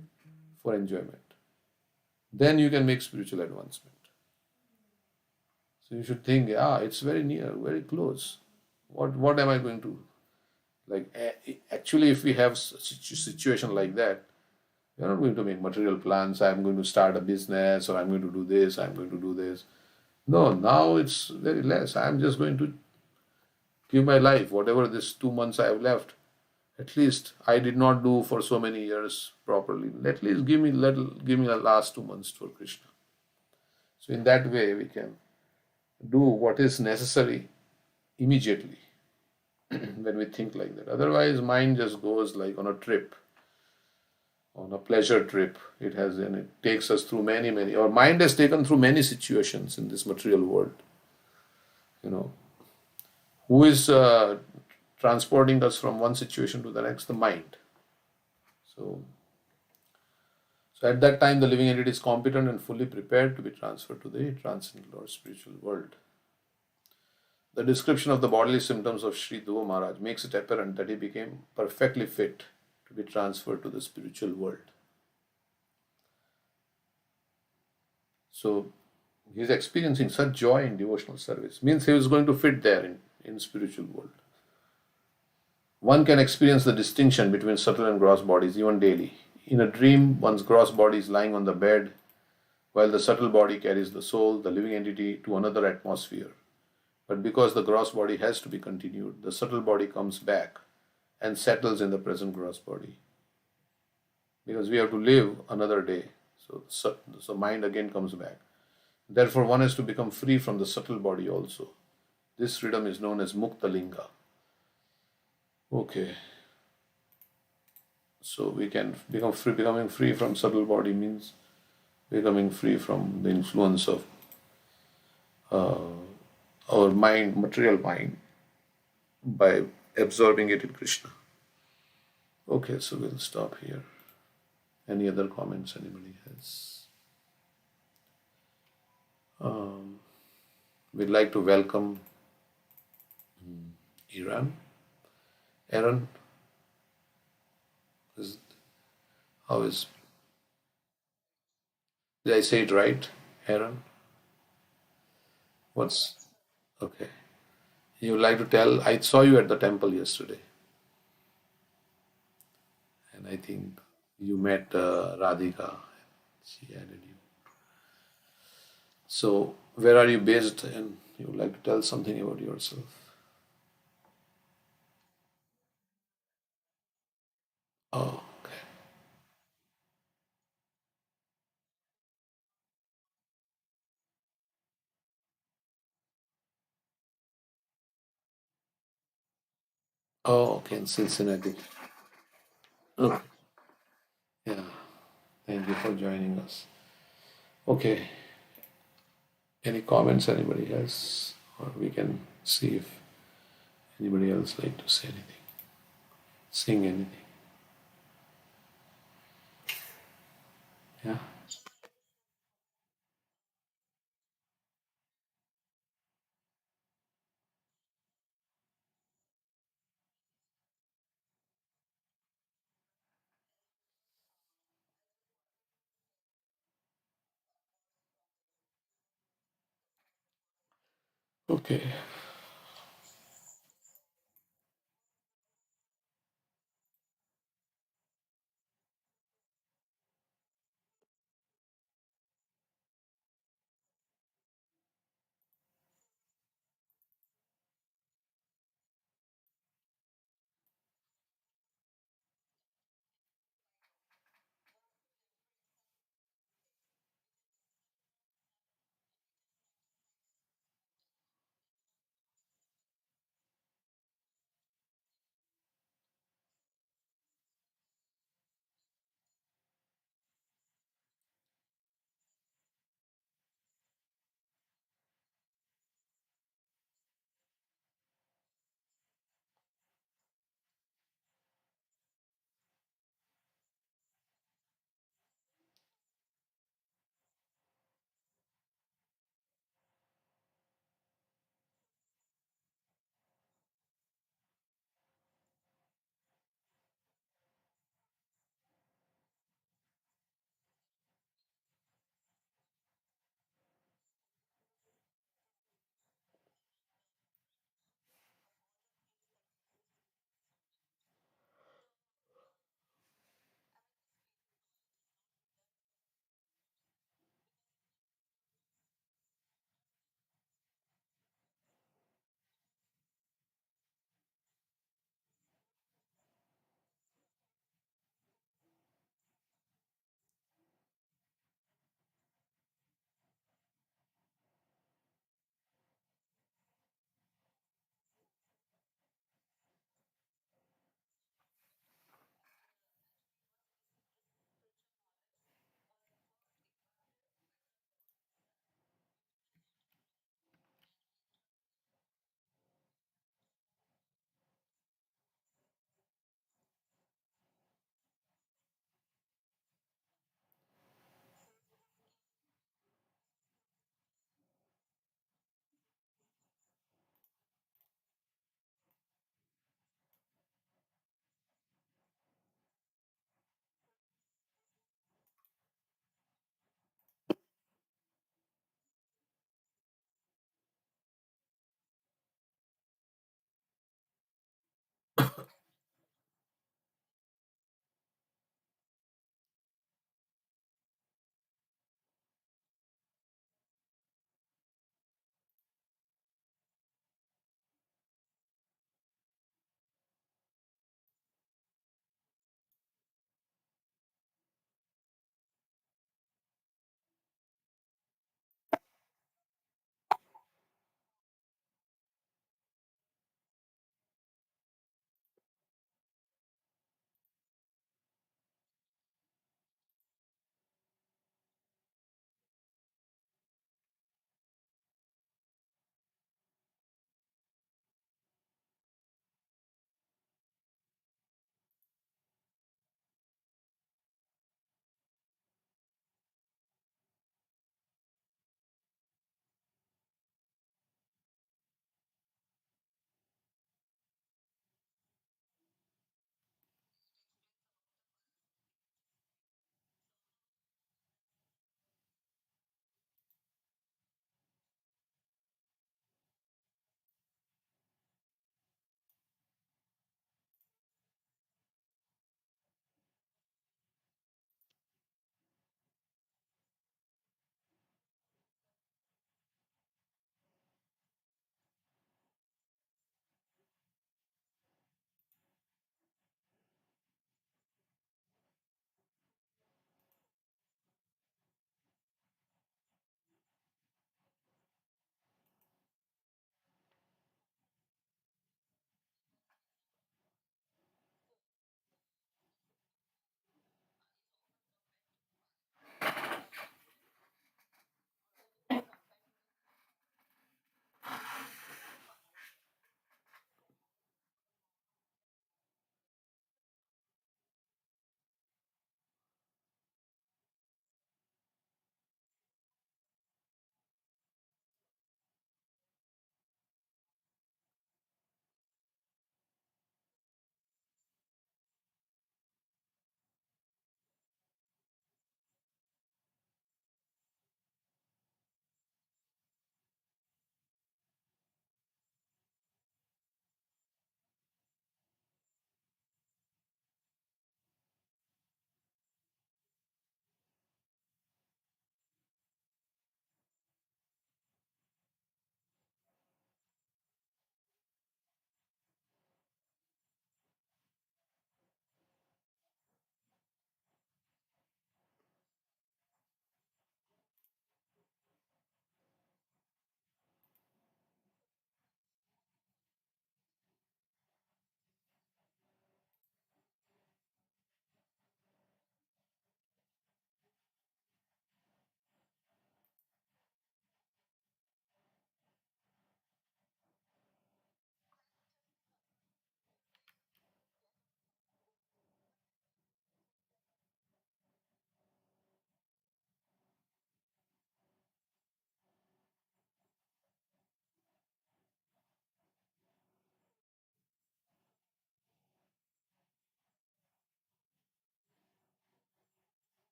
for enjoyment? Then you can make spiritual advancement. So you should think, it's very near, very close. What am I going to like? Actually, if we have situation like that, you're not going to make material plans. I'm going to start a business, or I'm going to do this. I'm going to do this. No, now it's very less. I'm just going to give my life, whatever this 2 months I have left. At least I did not do for so many years properly. At least give me the last 2 months for Krishna. So in that way we can do what is necessary immediately when we think like that. Otherwise, mind just goes like on a trip, on a pleasure trip. It takes us through many. Our mind has taken through many situations in this material world. You know, who is transporting us from one situation to the next? The mind. So, so at that time, the living entity is competent and fully prepared to be transferred to the transcendental or spiritual world. The description of the bodily symptoms of Sri Dhruva Maharaj makes it apparent that he became perfectly fit to be transferred to the spiritual world. So he's experiencing such joy in devotional service. Means he was going to fit there in spiritual world. One can experience the distinction between subtle and gross bodies even daily. In a dream, one's gross body is lying on the bed, while the subtle body carries the soul, the living entity, to another atmosphere. But because the gross body has to be continued, the subtle body comes back and settles in the present gross body. Because we have to live another day. So mind again comes back. Therefore, one has to become free from the subtle body also. This freedom is known as Mukta Linga. Okay. So we can become free. Becoming free from subtle body means becoming free from the influence of our mind, material mind, by absorbing it in Krishna. Okay, so we'll stop here. Any other comments anybody has? We'd like to welcome Iran. Aaron, is, how is, did I say it right? Aaron? What's, okay. You would like to tell, I saw you at the temple yesterday, and I think you met Radhika. She added you. So, where are you based? And you would like to tell something about yourself. Oh, okay. Oh, okay, in Cincinnati. Okay. Yeah. Thank you for joining us. Okay. Any comments, anybody else? Or we can see if anybody else like to say anything, sing anything. Yeah. Okay.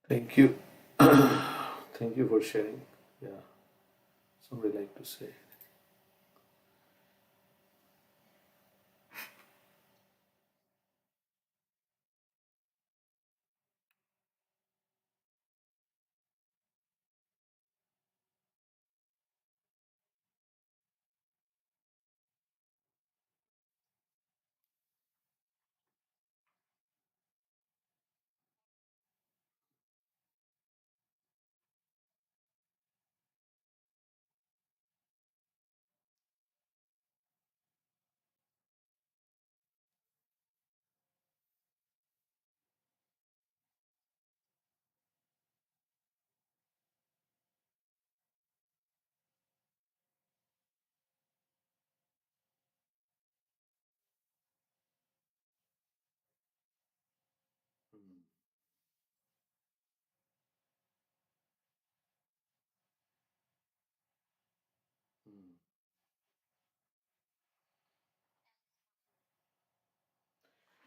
Thank you. Thank you for sharing. Yeah, somebody like to say.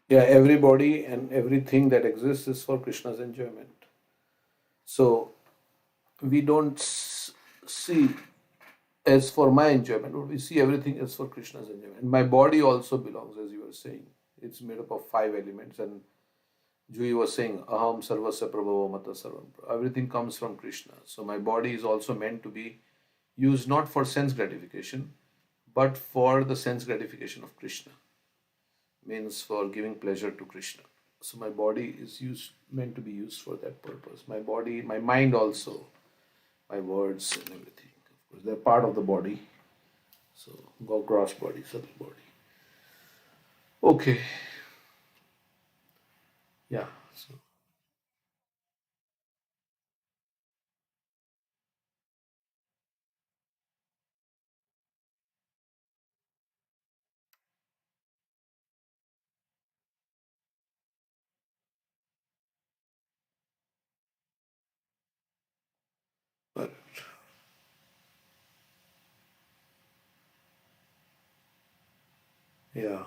Yeah, everybody and everything that exists is for Krishna's enjoyment. So we don't see as for my enjoyment, but we see everything as for Krishna's enjoyment. And my body also belongs, as you were saying. It's made up of five elements. And Jui was saying, Aham Sarvasya Prabhava Mata Sarvam. Everything comes from Krishna. So my body is also meant to be used not for sense gratification, but for the sense gratification of Krishna, means for giving pleasure to Krishna. So my body is used meant to be used for that purpose. My body, my mind also, my words and everything. Of course, they're part of the body. So go gross body, subtle body. Okay, yeah. So but yeah.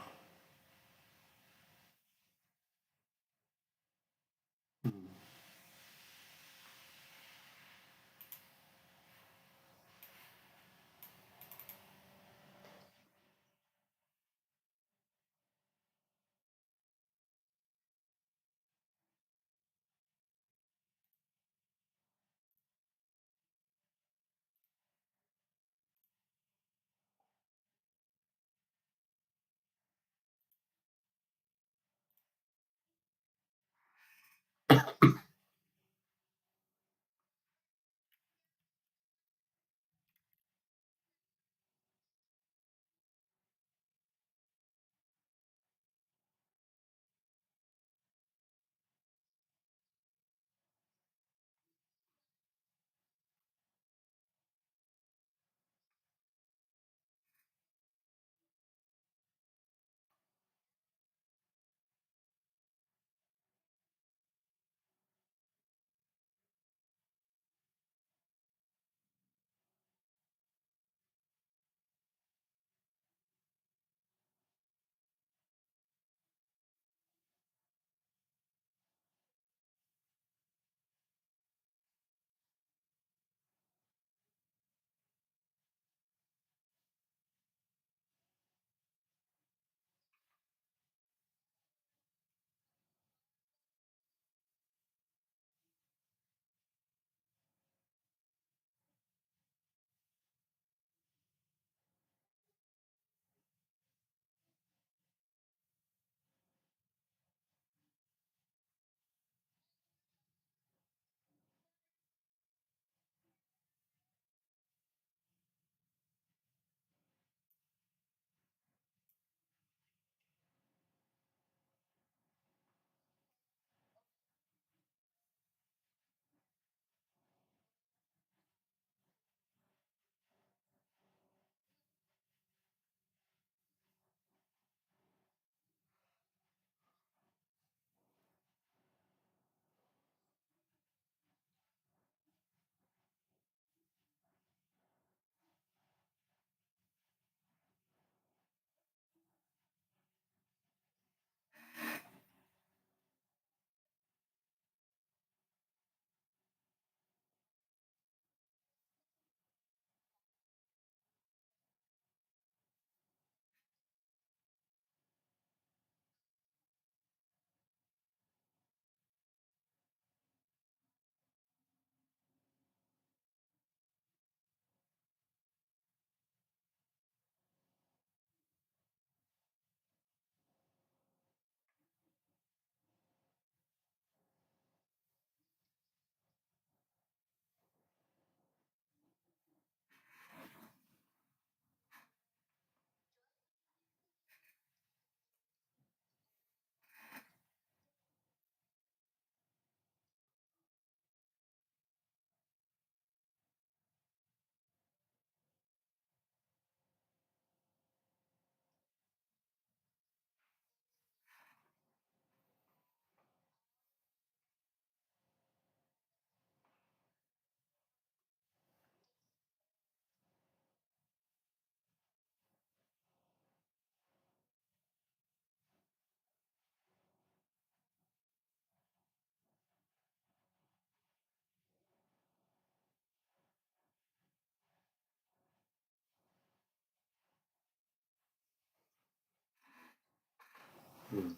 Hmm.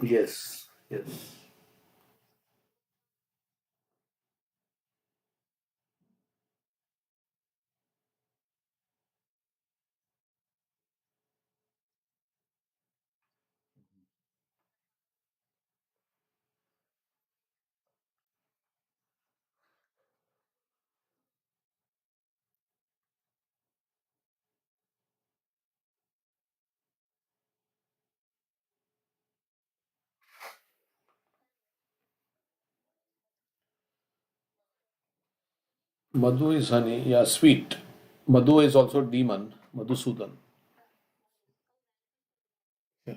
Yes, yes. Madhu is honey, yeah, sweet. Madhu is also demon, Madhusudan. Yeah.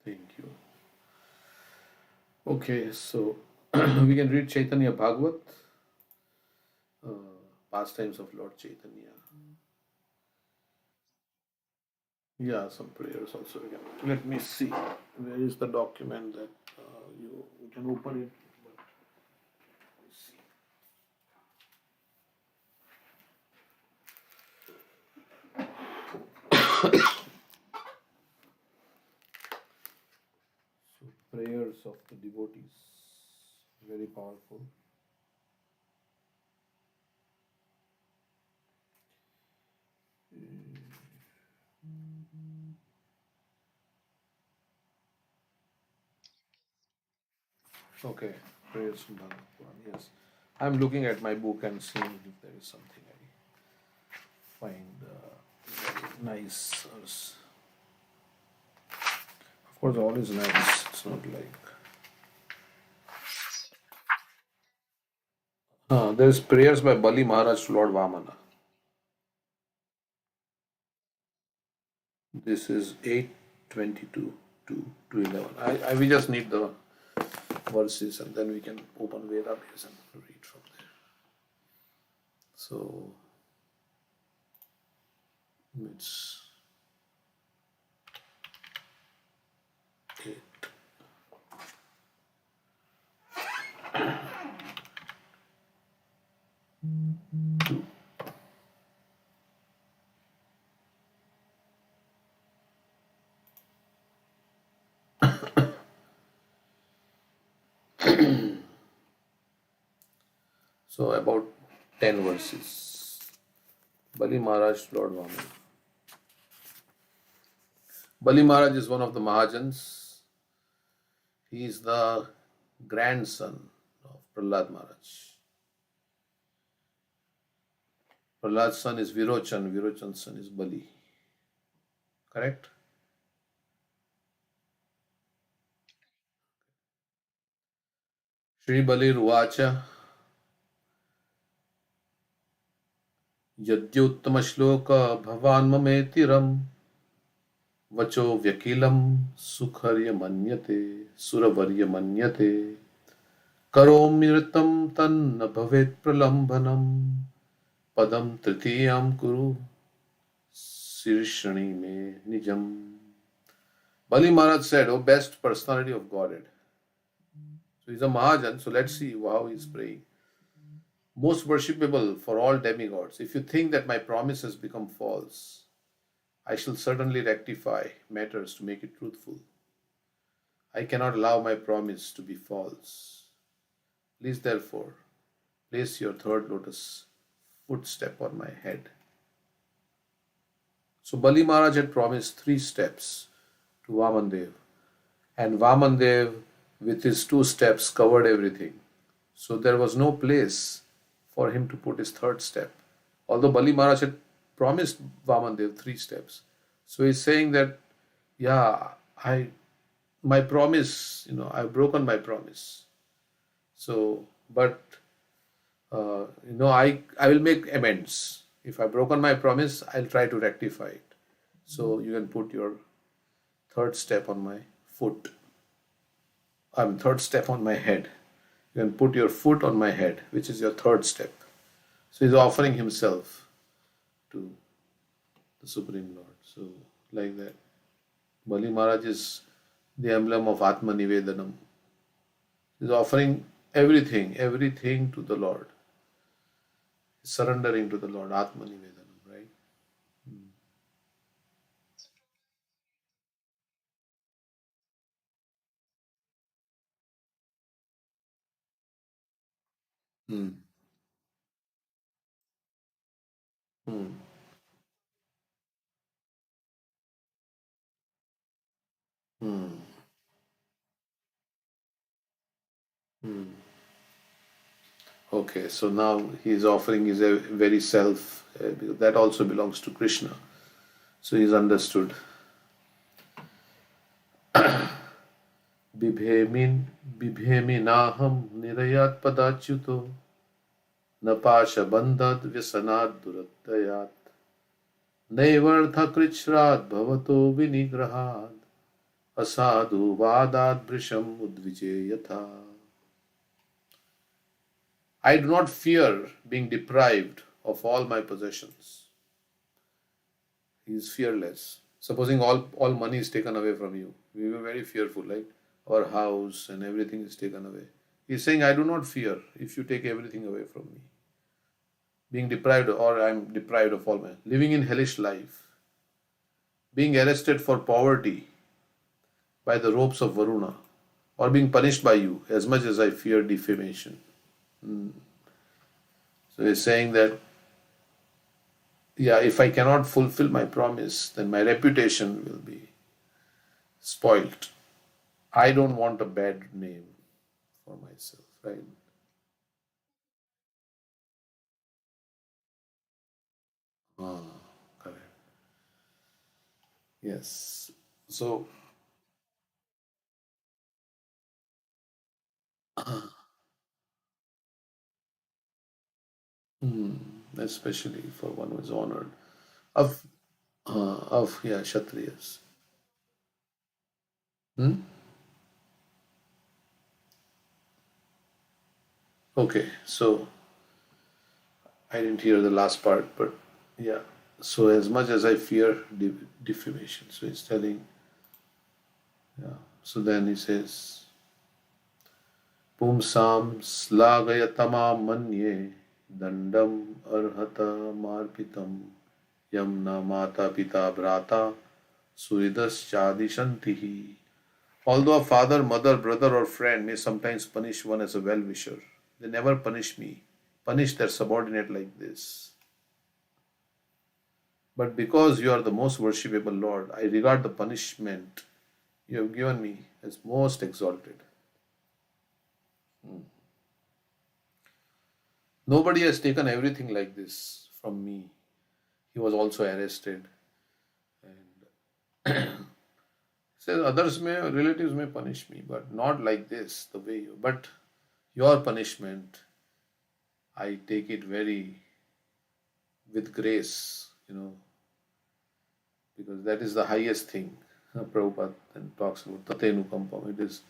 Thank you. Okay, so we can read Chaitanya Bhagavat, uh, pastimes of Lord Chaitanya. Yeah, some prayers also. We can. Let me see. Where is the document that you can open it? Let's see. So, prayers of the devotees. Very powerful. Okay, prayers from Bhagavan. Yes. I'm looking at my book and seeing if there is something I find very nice. Of course, all is nice. It's not like. There's prayers by Bali Maharaj to Lord Vamana. This is 8:22 to 11. We just need the verses, and then we can open Veda base and read from there. So it's 8. So about 10 verses. Bali Maharaj to Lord Vaman. Bali Maharaj is one of the Mahajans. He is the grandson of Prahlad Maharaj. Prahlad's son is Virochan. Virochan's son is Bali. Correct? Shri Bali Ruvacha यद्योत्तमश्लोक भवान् ममेतिरम् वचो व्यकिलं सुखर्य मन्यते सुरवर्य मन्यते करोम्यृतं तन्न भवेत् प्रलम्बनम् पदम तृतीयां कुरु शीर्षणि में nijam. Bali Maharaj said, "O best personality of Godhead." So he's a Mahajan, so let's see how he's praying. Most worshipable for all demigods, if you think that my promise has become false, I shall certainly rectify matters to make it truthful. I cannot allow my promise to be false. Please, therefore, place your third lotus footstep on my head. So Bali Maharaj had promised 3 steps to Vamandev, and Vamandev, with his 2 steps, covered everything. So there was no place for him to put his third step. Although Bali Maharaj had promised Vamandev 3 steps. So he's saying that, yeah, my promise, I've broken my promise. So, but, I will make amends. If I've broken my promise, I'll try to rectify it. So you can put your third step on my foot. Third step on my head. You can put your foot on my head, which is your third step. So he's offering himself to the Supreme Lord. So, like that. Bali Maharaj is the emblem of Atma Nivedanam. He's offering everything to the Lord. Surrendering to the Lord, Atma Nivedanam, right? Hmm. Hmm. Hmm. Hmm. Okay, so now he's offering his very self, because that also belongs to Krishna. So he's understood. बिभेमिन बिभेमिनाहम निरयात पदाच्युतो न पाशबन्धात् व्यसनात् दुरत्ययात् नैवर्धकृच्छ्रात् भवतो विनिग्रहात् असाधु वादात् भृशम् उद्विजे यथा. I do not fear being deprived of all my possessions. He is fearless. Supposing all money is taken away from you, we were very fearful, like our house and everything is taken away. He is saying, I do not fear if you take everything away from me. Being deprived, or I am deprived of all my living in hellish life, being arrested for poverty by the ropes of Varuna, or being punished by you as much as I fear defamation. So he's saying that, yeah, if I cannot fulfill my promise, then my reputation will be spoilt. I don't want a bad name for myself, right? Ah, correct. Yes. So, hmm, especially for one who is honored, of yeah, Kshatriyas. Hmm? Okay, so I didn't hear the last part, but yeah. So as much as I fear defamation, so he's telling, yeah. So then he says, Pumsam slagayatama manye dandam arhata marpitam yam na mata pita brata suridas chadishantihi. Although a father, mother, brother, or friend may sometimes punish one as a well wisher, they never punish their subordinate like this. But because you are the most worshipable Lord, I regard the punishment you have given me as most exalted. Nobody has taken everything like this from me. He was also arrested. And says others may, relatives may punish me, but not like this, the way you. But your punishment, I take it very with grace, because that is the highest thing. Prabhupada then talks about Tatenukampam. It is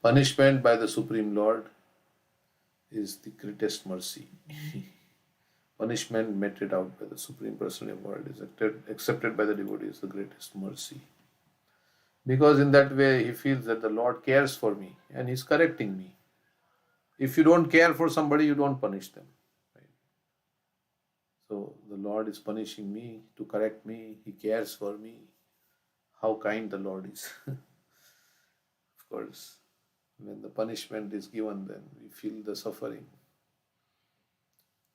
punishment by the Supreme Lord is the greatest mercy. Punishment meted out by the Supreme Personality of God is accepted by the devotee is the greatest mercy. Because in that way he feels that the Lord cares for me and he's correcting me. If you don't care for somebody, you don't punish them. Right? So the Lord is punishing me to correct me. He cares for me. How kind the Lord is. Of course, when the punishment is given, then we feel the suffering.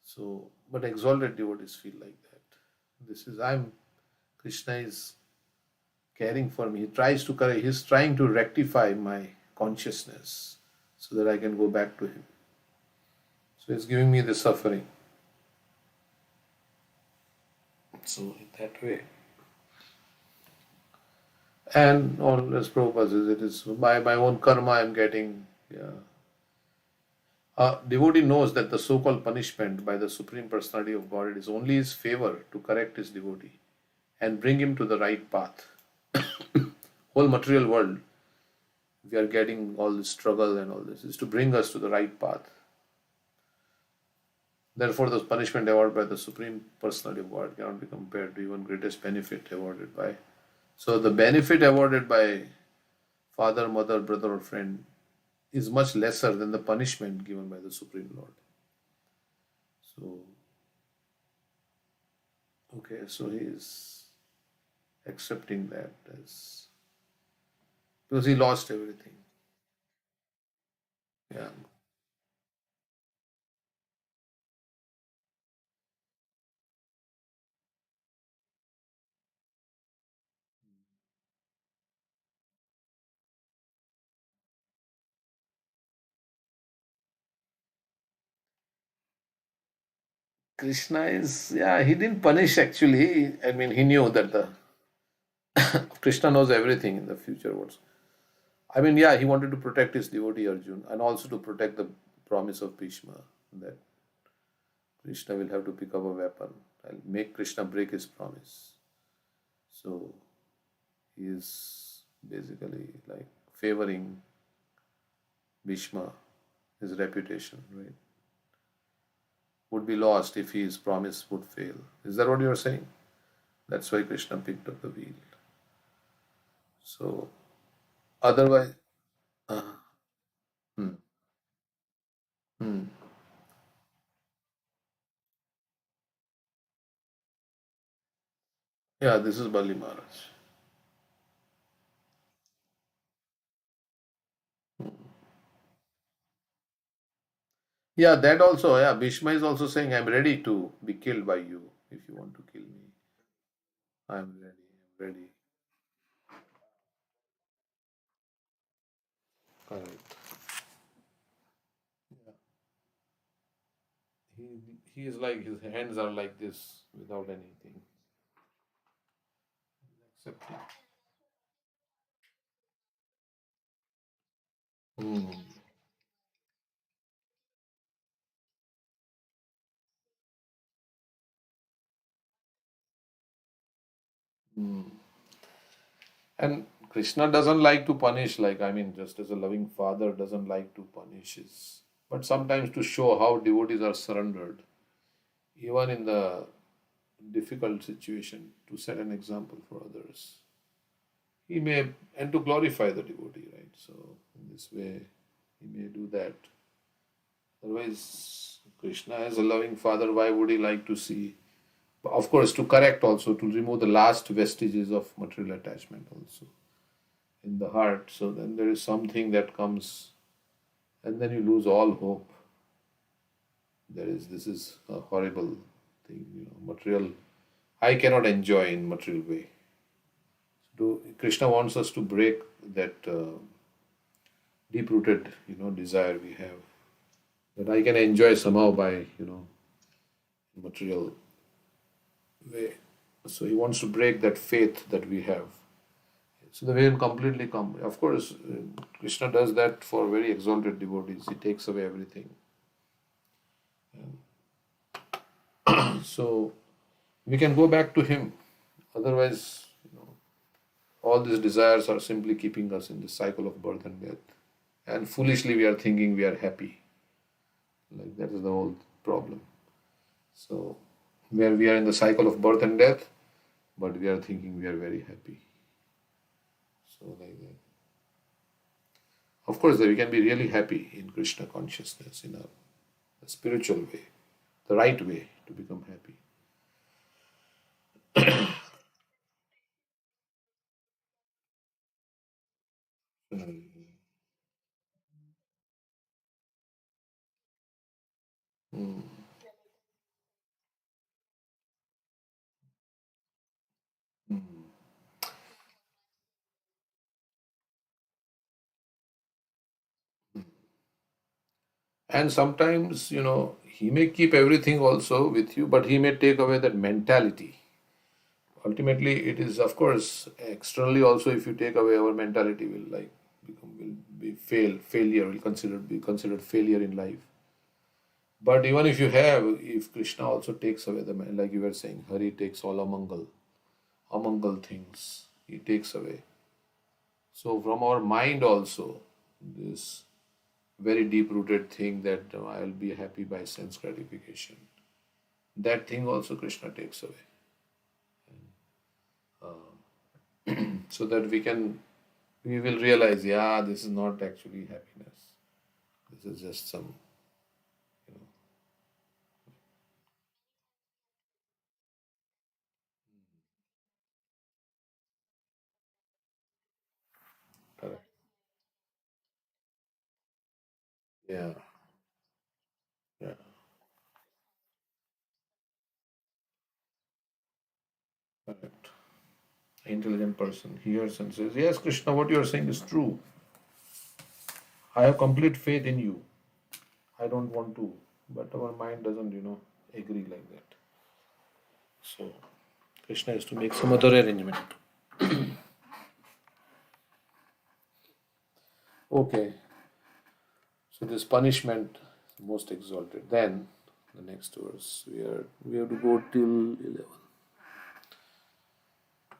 So, but exalted devotees feel like that. Krishna is caring for me. He tries to correct, he's trying to rectify my consciousness so that I can go back to him. So he's giving me the suffering. So in that way. And all as Prabhupada says, it is by my own karma I'm getting. Yeah. A devotee knows that the so-called punishment by the Supreme Personality of God is only his favor to correct his devotee and bring him to the right path. Whole material world, we are getting all this struggle and all this, is to bring us to the right path. Therefore, the punishment awarded by the Supreme Personality of God cannot be compared to even greatest benefit awarded by. So, the benefit awarded by father, mother, brother, or friend is much lesser than the punishment given by the Supreme Lord. So, okay, so he is accepting that as because he lost everything. Yeah. Krishna is, yeah, he didn't punish actually. I mean, he knew that the Krishna knows everything in the future. What's I mean, yeah, he wanted to protect his devotee Arjun and also to protect the promise of Bhishma that Krishna will have to pick up a weapon. I'll make Krishna break his promise. So he is basically like favoring Bhishma, his reputation, right? Would be lost if his promise would fail. Is that what you're saying? That's why Krishna picked up the wheel. So otherwise, uh, hmm, hmm. Yeah, this is Bali Maharaj. Yeah, that also, yeah, Bhishma is also saying, I'm ready to be killed by you if you want to kill me. I'm ready, I'm ready. Correct. Yeah. He is like, his hands are like this without anything. Accepting. Hmm. Hmm. And Krishna doesn't like to punish, like, I mean, just as a loving father doesn't like to punish his. But sometimes to show how devotees are surrendered, even in the difficult situation, to set an example for others. He may, and to glorify the devotee, right? So, in this way, he may do that. Otherwise, Krishna, as a loving father, why would he like to see? Of course, to correct also, to remove the last vestiges of material attachment also in the heart. So then there is something that comes, and then you lose all hope. This is a horrible thing, material. I cannot enjoy in material way. Krishna wants us to break that deep-rooted, desire we have that I can enjoy somehow by, material way. So he wants to break that faith that we have. So the way will completely come. Of course, Krishna does that for very exalted devotees. He takes away everything. So we can go back to him. Otherwise, all these desires are simply keeping us in the cycle of birth and death. And foolishly we are thinking we are happy. Like that is the whole problem. So where we are in the cycle of birth and death, but we are thinking we are very happy. So like that. Of course, we can be really happy in Krishna consciousness in a spiritual way, the right way to become happy. Mm. Mm. Mm. And sometimes, he may keep everything also with you, but he may take away that mentality. Ultimately, it is, of course, externally also, if you take away our mentality, will be failure, will be considered failure in life. But even if you have, if Krishna also takes away like you were saying, Hari takes all amangal things, he takes away. So from our mind also, this very deep-rooted thing that I'll be happy by sense gratification, that thing also Krishna takes away. So that we will realize, yeah, this is not actually happiness. This is just some, you know, correct. Yeah, yeah, correct. Intelligent person hears and says, yes, Krishna, what you are saying is true. I have complete faith in you. I don't want to. But our mind doesn't, agree like that. So Krishna has to make some other arrangement. Okay. So this punishment is most exalted. Then the next verse we have to go till 11.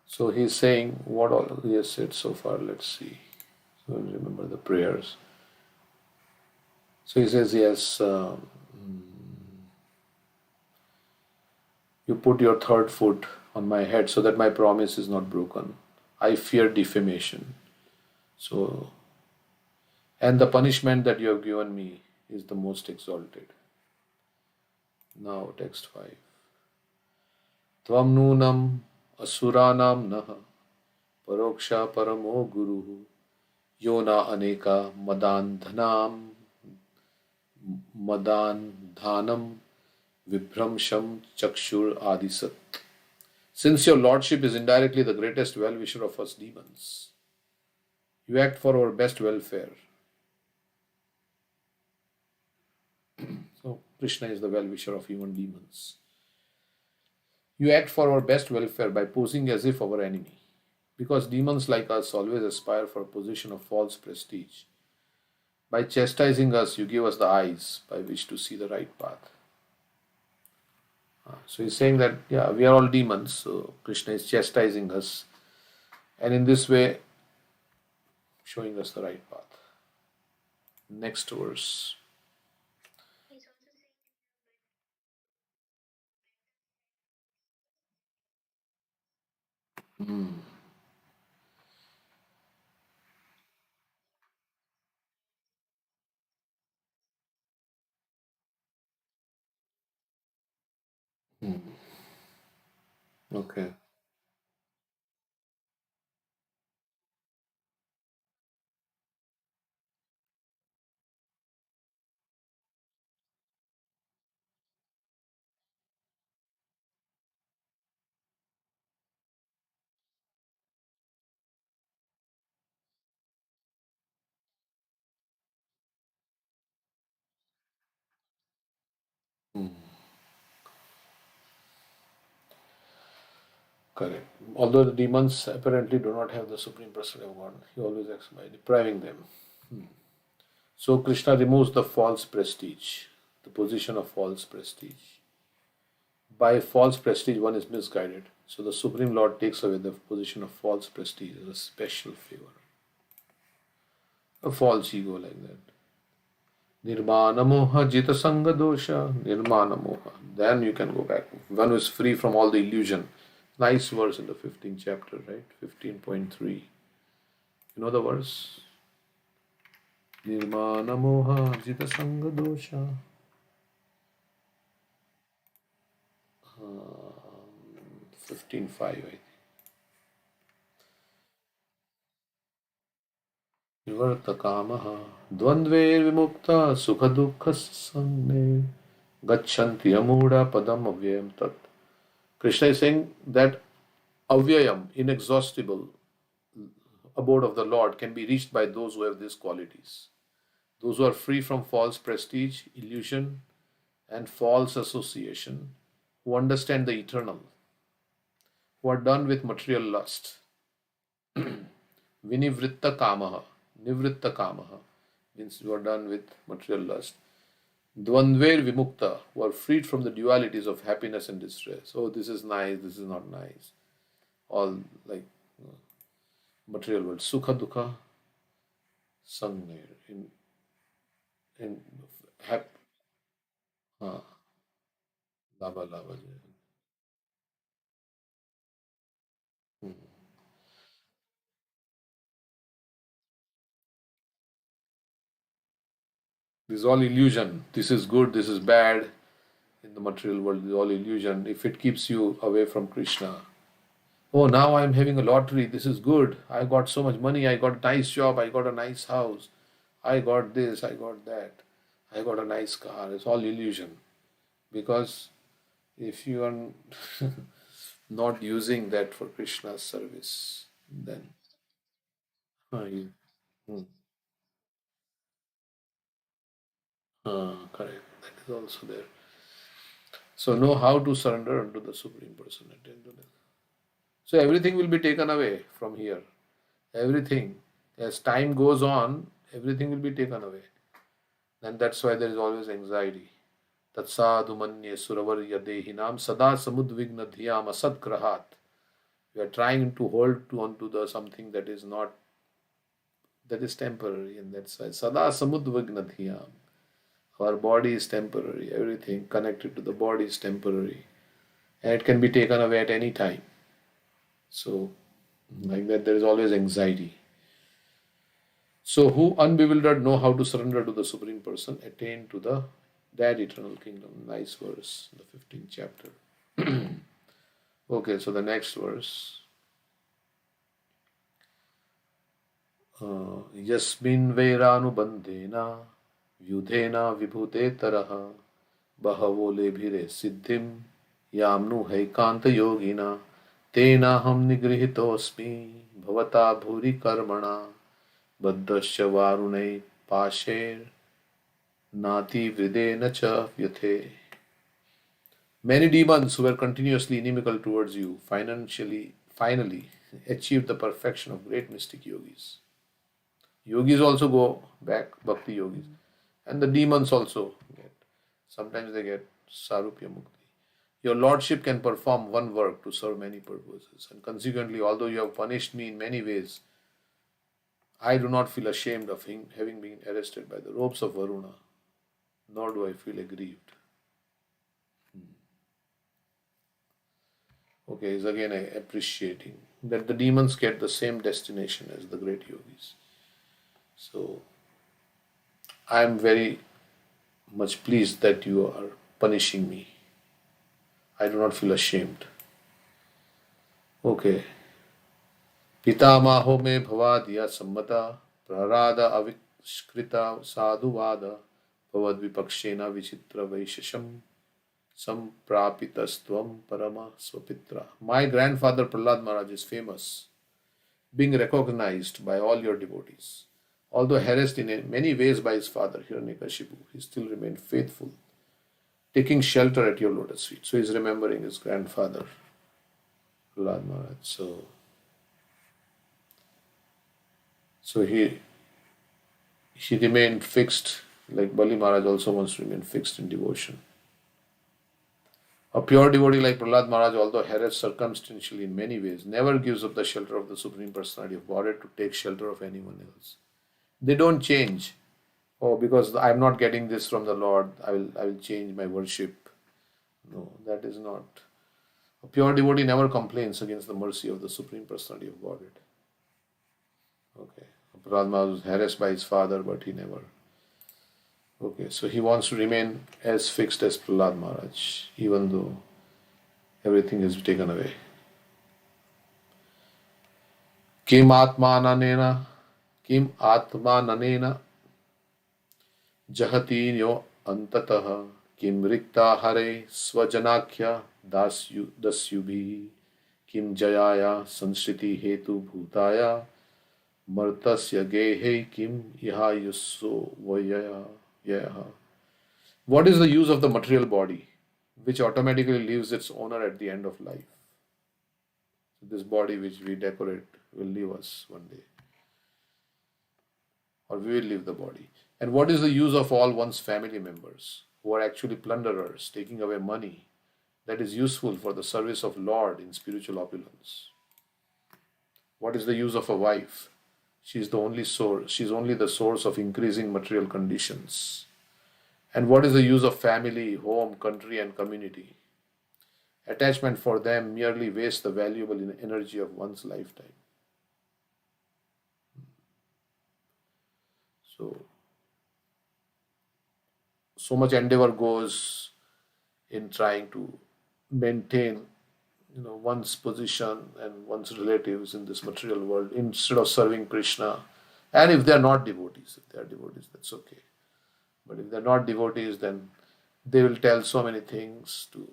So he's saying what all he has said so far. Let's see. So remember the prayers. So he says, yes, you put your third foot on my head so that my promise is not broken. I fear defamation. So, and the punishment that you have given me is the most exalted. Now, text 5. Tvam nunam asuranam naha paroksha paramo guruhu yona aneka madan dhanam vibramsham chakshur adisat. Since your lordship is indirectly the greatest well-wisher of us demons, you act for our best welfare. So Krishna is the well-wisher of even demons. You act for our best welfare by posing as if our enemy. Because demons like us always aspire for a position of false prestige. By chastising us, you give us the eyes by which to see the right path. So he's saying that, yeah, we are all demons, so Krishna is chastising us, and in this way, showing us the right path. Next verse. Mm. Mm. Okay. Mm. Correct. Although the demons apparently do not have the Supreme Personality of God, he always acts by depriving them. So Krishna removes the false prestige, the position of false prestige. By false prestige, one is misguided. So the Supreme Lord takes away the position of false prestige as a special favor. A false ego like that. Nirmana moha jita sanga dosha. Nirmana moha. Then you can go back. One who is free from all the illusion. Nice verse in the 15th chapter, right? 15.3. You know the verse? Nirmana moha jita sanga dosha. 15.5, I think. विवर्तकामः द्वन्द्वैर्विमुक्ता सुखदुःखसंज्ञे गच्छन्ति अमूढा padam avyayam tat. Krishna is saying that avyayam, inexhaustible abode of the Lord can be reached by those who have these qualities. Those who are free from false prestige, illusion, and false association, who understand the eternal, who are done with material lust. Vinivritta kamaha. Nivritta kamaha means you are done with material lust. Dvandver vimukta, who are freed from the dualities of happiness and distress. Oh, this is nice, this is not nice. All like material world. Sukha dukha sangner. In hap, uh, lava lava. This is all illusion. This is good, this is bad. In the material world, this is all illusion. If it keeps you away from Krishna, oh, now I'm having a lottery. This is good. I got so much money. I got a nice job. I got a nice house. I got this. I got that. I got a nice car. It's all illusion. Because if you are not using that for Krishna's service, then you, hmm, correct. That is also there. So know how to surrender unto the Supreme Personality. So everything will be taken away from here. Everything. As time goes on, everything will be taken away. And that's why there is always anxiety. Tatsadhu manye suravarya dehinam sada samudvigna dhyam asadgrahat. We are trying to hold to onto the something that is not, that is temporary, and that's why sada samudvigna dhyam. Our body is temporary. Everything connected to the body is temporary, and it can be taken away at any time. So, like that, there is always anxiety. So, who unbewildered know how to surrender to the Supreme Person, attain to the that eternal kingdom. Nice verse, the 15th chapter. Okay, so the next verse. यस्मिन् वैरानुबन्धेन व्युधेन विभूतेतरः बहवो लेभिरे सिद्धिं याम्नु हैकान्तयोगिना तेनाहं निगृहीतोऽस्मि भवता भूरि कर्मणा बद्धश्च वारुणै पाशैर्नातिवृदेन च व्यथे. Many demons who were continuously inimical towards you finally achieved the perfection of great mystic yogis. Yogis also go back, bhakti yogis. And the demons also get. Sometimes they get sarupya mukti. Your lordship can perform one work to serve many purposes. And consequently, although you have punished me in many ways, I do not feel ashamed of having been arrested by the ropes of Varuna, nor do I feel aggrieved. Okay, is again appreciating that the demons get the same destination as the great yogis. So I am very much pleased that you are punishing me. I do not feel ashamed. Okay. पितामहो मे भवादिया सम्मता प्रहराद अविष्कृता साधुवाद भवद्विपक्षेण विचित्र वैशेषम samprapitasthvam parama swapitra. My grandfather Prahlad Maharaj is famous, being recognized by all your devotees. Although harassed in many ways by his father Hiranyakashipu, he still remained faithful, taking shelter at your lotus feet. So he is remembering his grandfather Prahlad Maharaj. So he remained fixed, like Bali Maharaj also wants to remain fixed in devotion. A pure devotee like Prahlad Maharaj, although harassed circumstantially in many ways, never gives up the shelter of the Supreme Personality of Godhead to take shelter of anyone else. They don't change. Oh, because I'm not getting this from the Lord, I will change my worship. No, that is not. A pure devotee never complains against the mercy of the Supreme Personality of Godhead. Okay. Prahlad Maharaj was harassed by his father, but he never. Okay, so he wants to remain as fixed as Prahlad Maharaj, even though everything is taken away. Kim atmananena jahati yo antatah kim rikta hare swajanakya dasyubhi kim jayaya sansriti hetu bhutaya martasya gehe kim iha yusso vayaya. What is the use of the material body, which automatically leaves its owner at the end of life? This body which we decorate will leave us one day, or we will leave the body. And what is the use of all one's family members, who are actually plunderers, taking away money that is useful for the service of Lord in spiritual opulence? What is the use of a wife? She is the only source. She is only the source of increasing material conditions. And what is the use of family, home, country, and community? Attachment for them merely wastes the valuable energy of one's lifetime. So much endeavor goes in trying to maintain one's position and one's relatives in this material world instead of serving Krishna. And if they are not devotees, that's okay. But if they're not devotees, then they will tell so many things to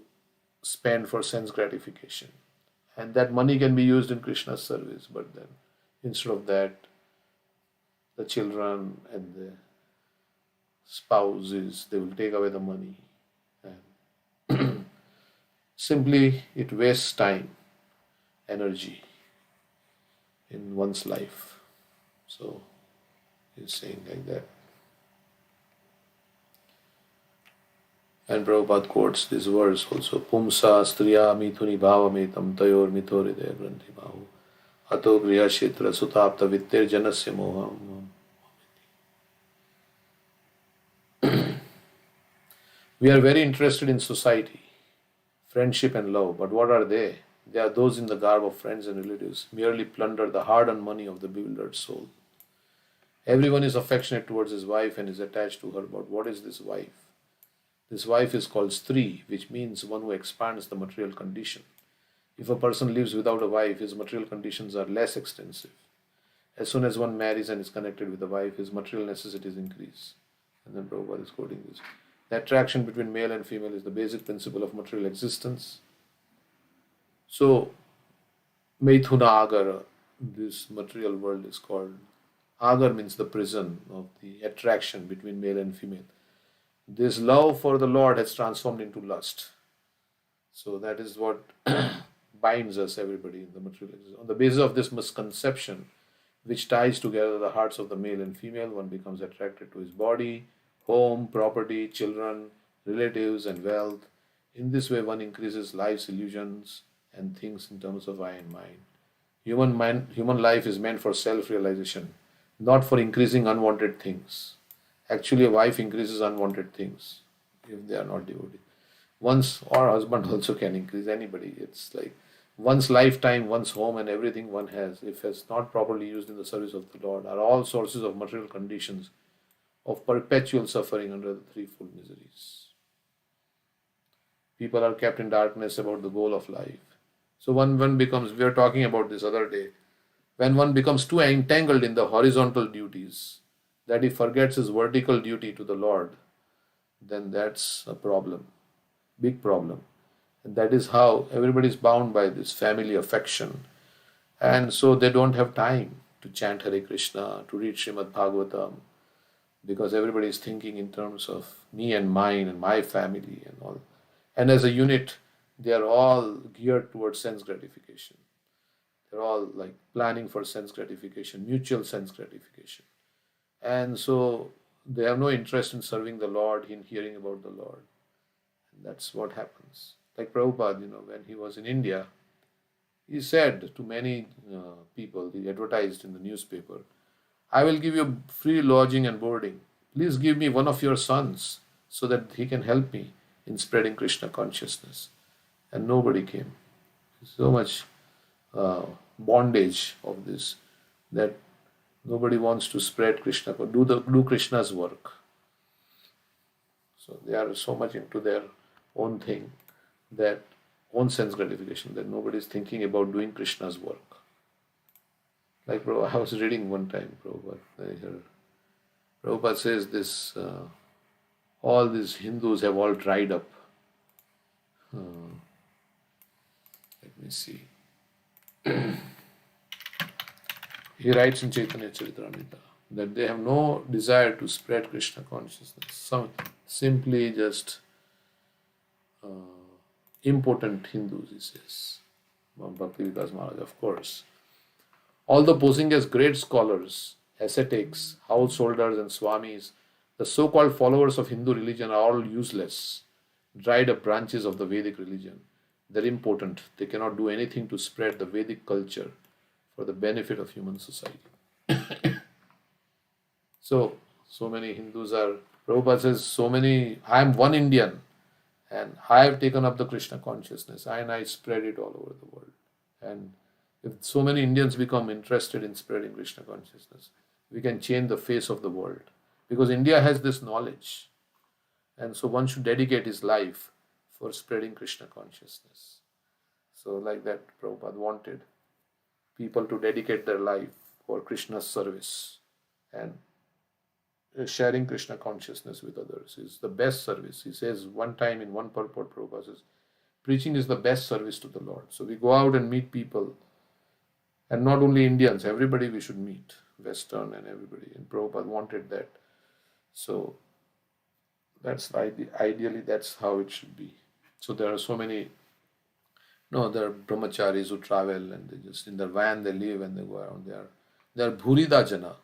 spend for sense gratification. And that money can be used in Krishna's service, but then instead of that, the children and the spouses, they will take away the money. And simply, it wastes time, energy in one's life. So, he's saying like that. And Prabhupada quotes this verse also. Pumsa striya mithuni bhavametam tayor mitho hridaya granthi mahu ato griha kshetra sutapta vittir janasya moham. We are very interested in society, friendship and love, but what are they? They are those in the garb of friends and relatives, merely plunder the hard-earned money of the bewildered soul. Everyone is affectionate towards his wife and is attached to her, but what is this wife? This wife is called Stri, which means one who expands the material condition. If a person lives without a wife, his material conditions are less extensive. As soon as one marries and is connected with a wife, his material necessities increase. And then Prabhupada is quoting this. The attraction between male and female is the basic principle of material existence. So, Maithuna Agara, this material world is called. Agar means the prison of the attraction between male and female. This love for the Lord has transformed into lust. So that is what binds us, everybody, in the material existence. On the basis of this misconception, which ties together the hearts of the male and female, one becomes attracted to his body, home, property, children, relatives, and wealth. In this way, one increases life's illusions and thinks in terms of I and mine. Human life is meant for self-realization, not for increasing unwanted things. Actually, a wife increases unwanted things if they are not devoted. Or husband also can increase anybody. It's like One's lifetime, one's home, and everything one has, if it's not properly used in the service of the Lord, are all sources of material conditions of perpetual suffering under the threefold miseries. People are kept in darkness about the goal of life. So when one becomes, we were talking about this other day, when one becomes too entangled in the horizontal duties, that he forgets his vertical duty to the Lord, then that's a problem, big problem. And that is how everybody is bound by this family affection. And so they don't have time to chant Hare Krishna, to read Srimad Bhagavatam, because everybody is thinking in terms of me and mine and my family and all. And as a unit, they are all geared towards sense gratification. They're all like planning for sense gratification, mutual sense gratification. And so they have no interest in serving the Lord, in hearing about the Lord. And that's what happens. Like Prabhupada, when he was in India, he said to many people, he advertised in the newspaper, I will give you free lodging and boarding. Please give me one of your sons so that he can help me in spreading Krishna consciousness. And nobody came. So much bondage of this that nobody wants to spread Krishna, do Krishna's work. So they are so much into their own thing, that own sense gratification, that nobody is thinking about doing Krishna's work. Like I was reading one time, Prabhupada says this, all these Hindus have all dried up. Let me see. He writes in Chaitanya Charitamrita that they have no desire to spread Krishna consciousness. Simply just impotent Hindus, he says. Bhakti Vikas Maharaj, of course. Although posing as great scholars, ascetics, householders, and swamis, the so-called followers of Hindu religion are all useless, dried up branches of the Vedic religion. They're impotent. They cannot do anything to spread the Vedic culture for the benefit of human society. So many Hindus are, Prabhupada says, I am one Indian and I have taken up the Krishna consciousness and I spread it all over the world. And if so many Indians become interested in spreading Krishna consciousness, we can change the face of the world. Because India has this knowledge. And so one should dedicate his life for spreading Krishna consciousness. So like that, Prabhupada wanted people to dedicate their life for Krishna's service. And sharing Krishna consciousness with others is the best service. He says one time in one purport, Prabhupada says, preaching is the best service to the Lord. So we go out and meet people, and not only Indians, everybody we should meet, Western and everybody. And Prabhupada wanted that. So that's ideally that's how it should be. So there are so many, there are brahmacharis who travel and they just in their van they live and they go around. They are Bhurida Jana.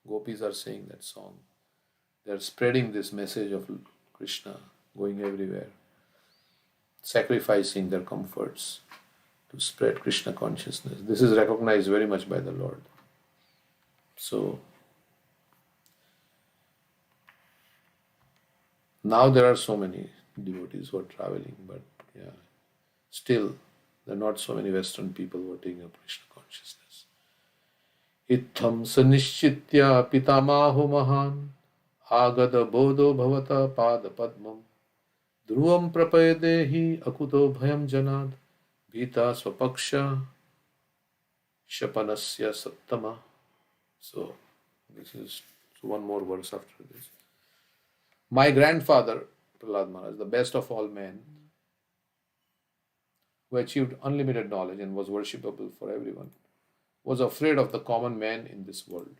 Gopis are saying that song. They are spreading this message of Krishna, going everywhere, sacrificing their comforts to spread Krishna consciousness. This is recognized very much by the Lord. So now there are so many devotees who are traveling, but still there are not so many Western people who are taking up Krishna consciousness. Itham sanishchitya pitamaho mahan agada bodho bhavata pada padmam dhruvam prapayadehi akuto bhayam janad bhita swapaksha shapanasya sattama. So this is one more verse after this. My grandfather, Prahlad Maharaj, the best of all men, who achieved unlimited knowledge and was worshipable for everyone, was afraid of the common man in this world.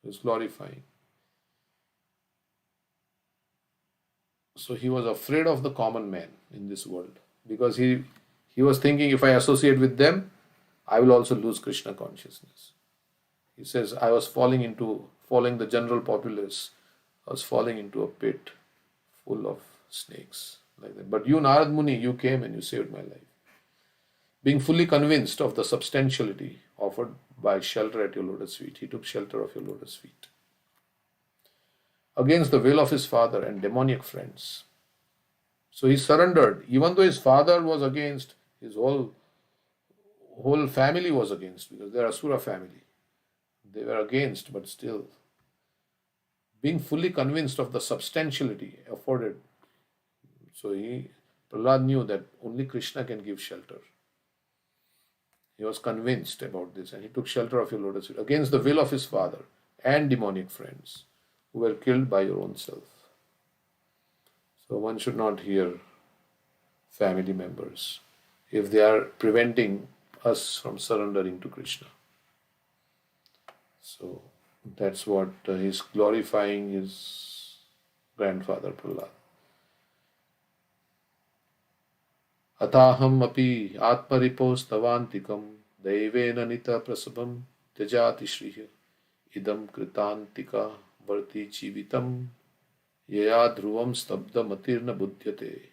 He was glorifying. So he was afraid of the common man in this world because he was thinking, if I associate with them, I will also lose Krishna consciousness. He says, I was following the general populace. I was falling into a pit full of snakes. Like that. But you, Narad Muni, you came and you saved my life. Being fully convinced of the substantiality offered by shelter at your lotus feet, he took shelter of your lotus feet. Against the will of his father and demoniac friends, So he surrendered, even though his father was against, his whole family was against, because they are Asura family. They were against, but still, being fully convinced of the substantiality afforded. So Prahlad knew that only Krishna can give shelter. He was convinced about this, and he took shelter of your lotus feet against the will of his father and demonic friends who were killed by your own self. So one should not hear family members if they are preventing us from surrendering to Krishna. So that's what he's glorifying his grandfather Prahlad. Ataham api atmariposthavantikam daivena nita prasabam tejati shriya idam kritantika varti chivitam yaya dhruvam stabda matirna buddhyate.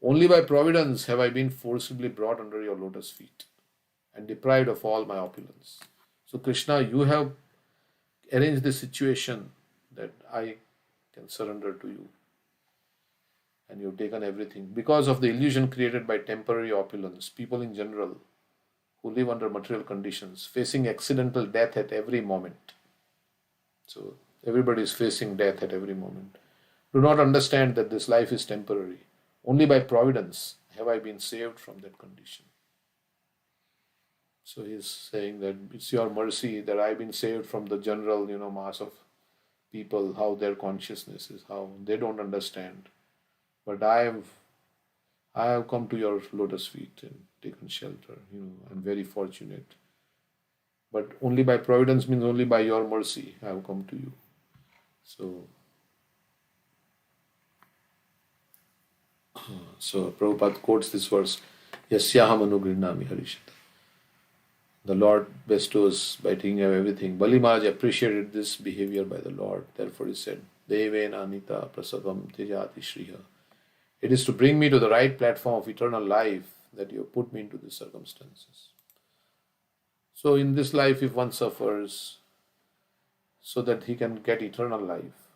Only by providence have I been forcibly brought under your lotus feet and deprived of all my opulence. So Krishna, you have arranged this situation that I can surrender to you. And you've taken everything. Because of the illusion created by temporary opulence, people in general who live under material conditions, facing accidental death at every moment. So everybody is facing death at every moment. Do not understand that this life is temporary. Only by providence have I been saved from that condition. So he's saying that it's your mercy that I've been saved from the general, mass of people, how their consciousness is, how they don't understand. But I have come to your lotus feet and taken shelter. I'm very fortunate. But only by providence means only by your mercy I have come to you. So Prabhupada quotes this verse, Yasyaham anugrinami harishata. The Lord bestows by taking away everything. Bali Maharaj appreciated this behavior by the Lord. Therefore he said, Devena anita prasabam tejati shriha. It is to bring me to the right platform of eternal life that you have put me into these circumstances. So in this life, if one suffers so that he can get eternal life,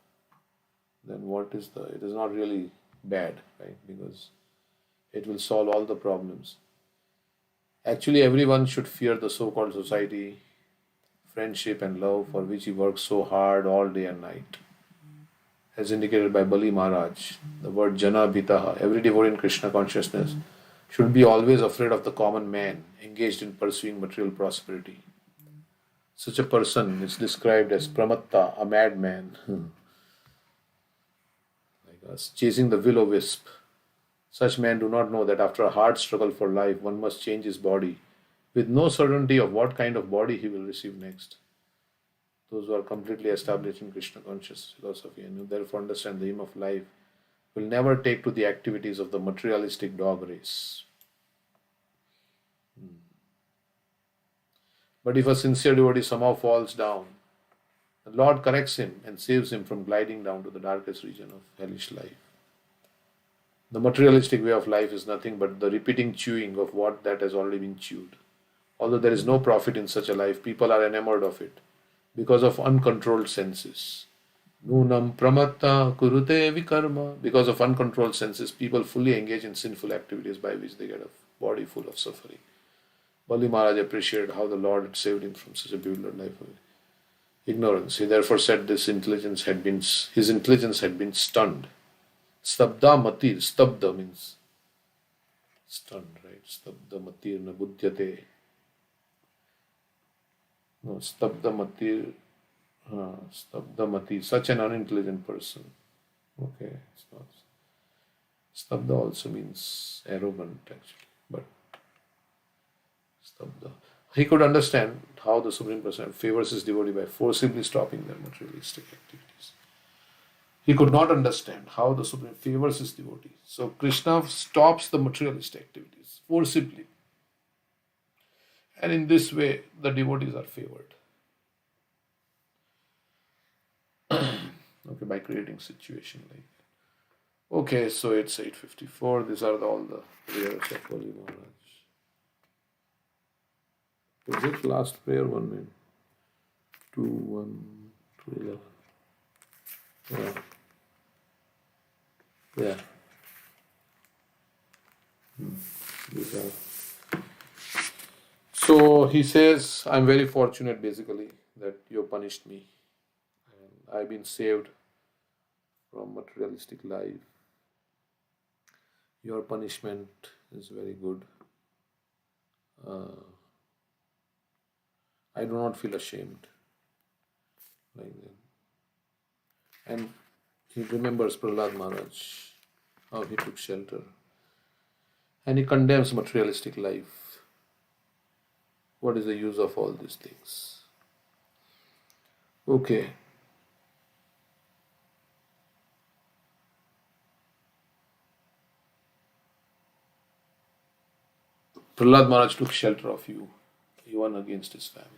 then it is not really bad, right? Because it will solve all the problems. Actually, everyone should fear the so-called society, friendship and love for which he works so hard all day and night. As indicated by Bali Maharaj, the word Jana Bhitaha, every devotee in Krishna consciousness should be always afraid of the common man engaged in pursuing material prosperity. Such a person is described as Pramatta, a madman, like us, chasing the will-o-wisp. Such men do not know that after a hard struggle for life, one must change his body, with no certainty of what kind of body he will receive next. Those who are completely established in Krishna conscious philosophy and who therefore understand the aim of life will never take to the activities of the materialistic dog race. But if a sincere devotee somehow falls down, the Lord corrects him and saves him from gliding down to the darkest region of hellish life. The materialistic way of life is nothing but the repeating chewing of what that has already been chewed. Although there is no profit in such a life, people are enamored of it because of uncontrolled senses. Nunam pramatta kurute vikarma. Because of uncontrolled senses, people fully engage in sinful activities by which they get a body full of suffering. Bali Maharaj appreciated how the Lord had saved him from such a bewildered life of ignorance. He therefore said his intelligence had been stunned. Stabda matir. Stabda means stunned, right? Stabda matir na buddhyate. No, stabda matir. Stabda matir. Such an unintelligent person. Okay, it's not. Stabda also means arrogant, actually, but Stabda. He could understand how the Supreme Personality favors his devotee by forcibly stopping their materialistic activities. He could not understand how the Supreme favors his devotee. So Krishna stops the materialistic activities forcibly. And in this way, the devotees are favored. Okay, by creating situation like that. Okay, so it's 8:54. These are all the prayers of Bali Maharaj. Was it last prayer 1 minute? 2, 1, 2, 11. Yeah. These are- So he says, I'm very fortunate basically that you punished me. And I've been saved from materialistic life. Your punishment is very good. Uh, I do not feel ashamed like that. And he remembers Prahlad Maharaj, how he took shelter. And he condemns materialistic life. What is the use of all these things? Okay, Prahlad Maharaj took shelter of you, even against his family.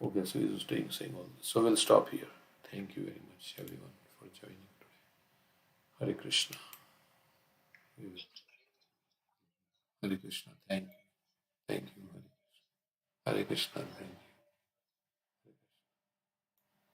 Okay, so he's saying all this. So we'll stop here. Thank you very much, everyone, for joining today. Hare Krishna. Hare Krishna. Thank you. Thank you. Hare Krishna. Thank you.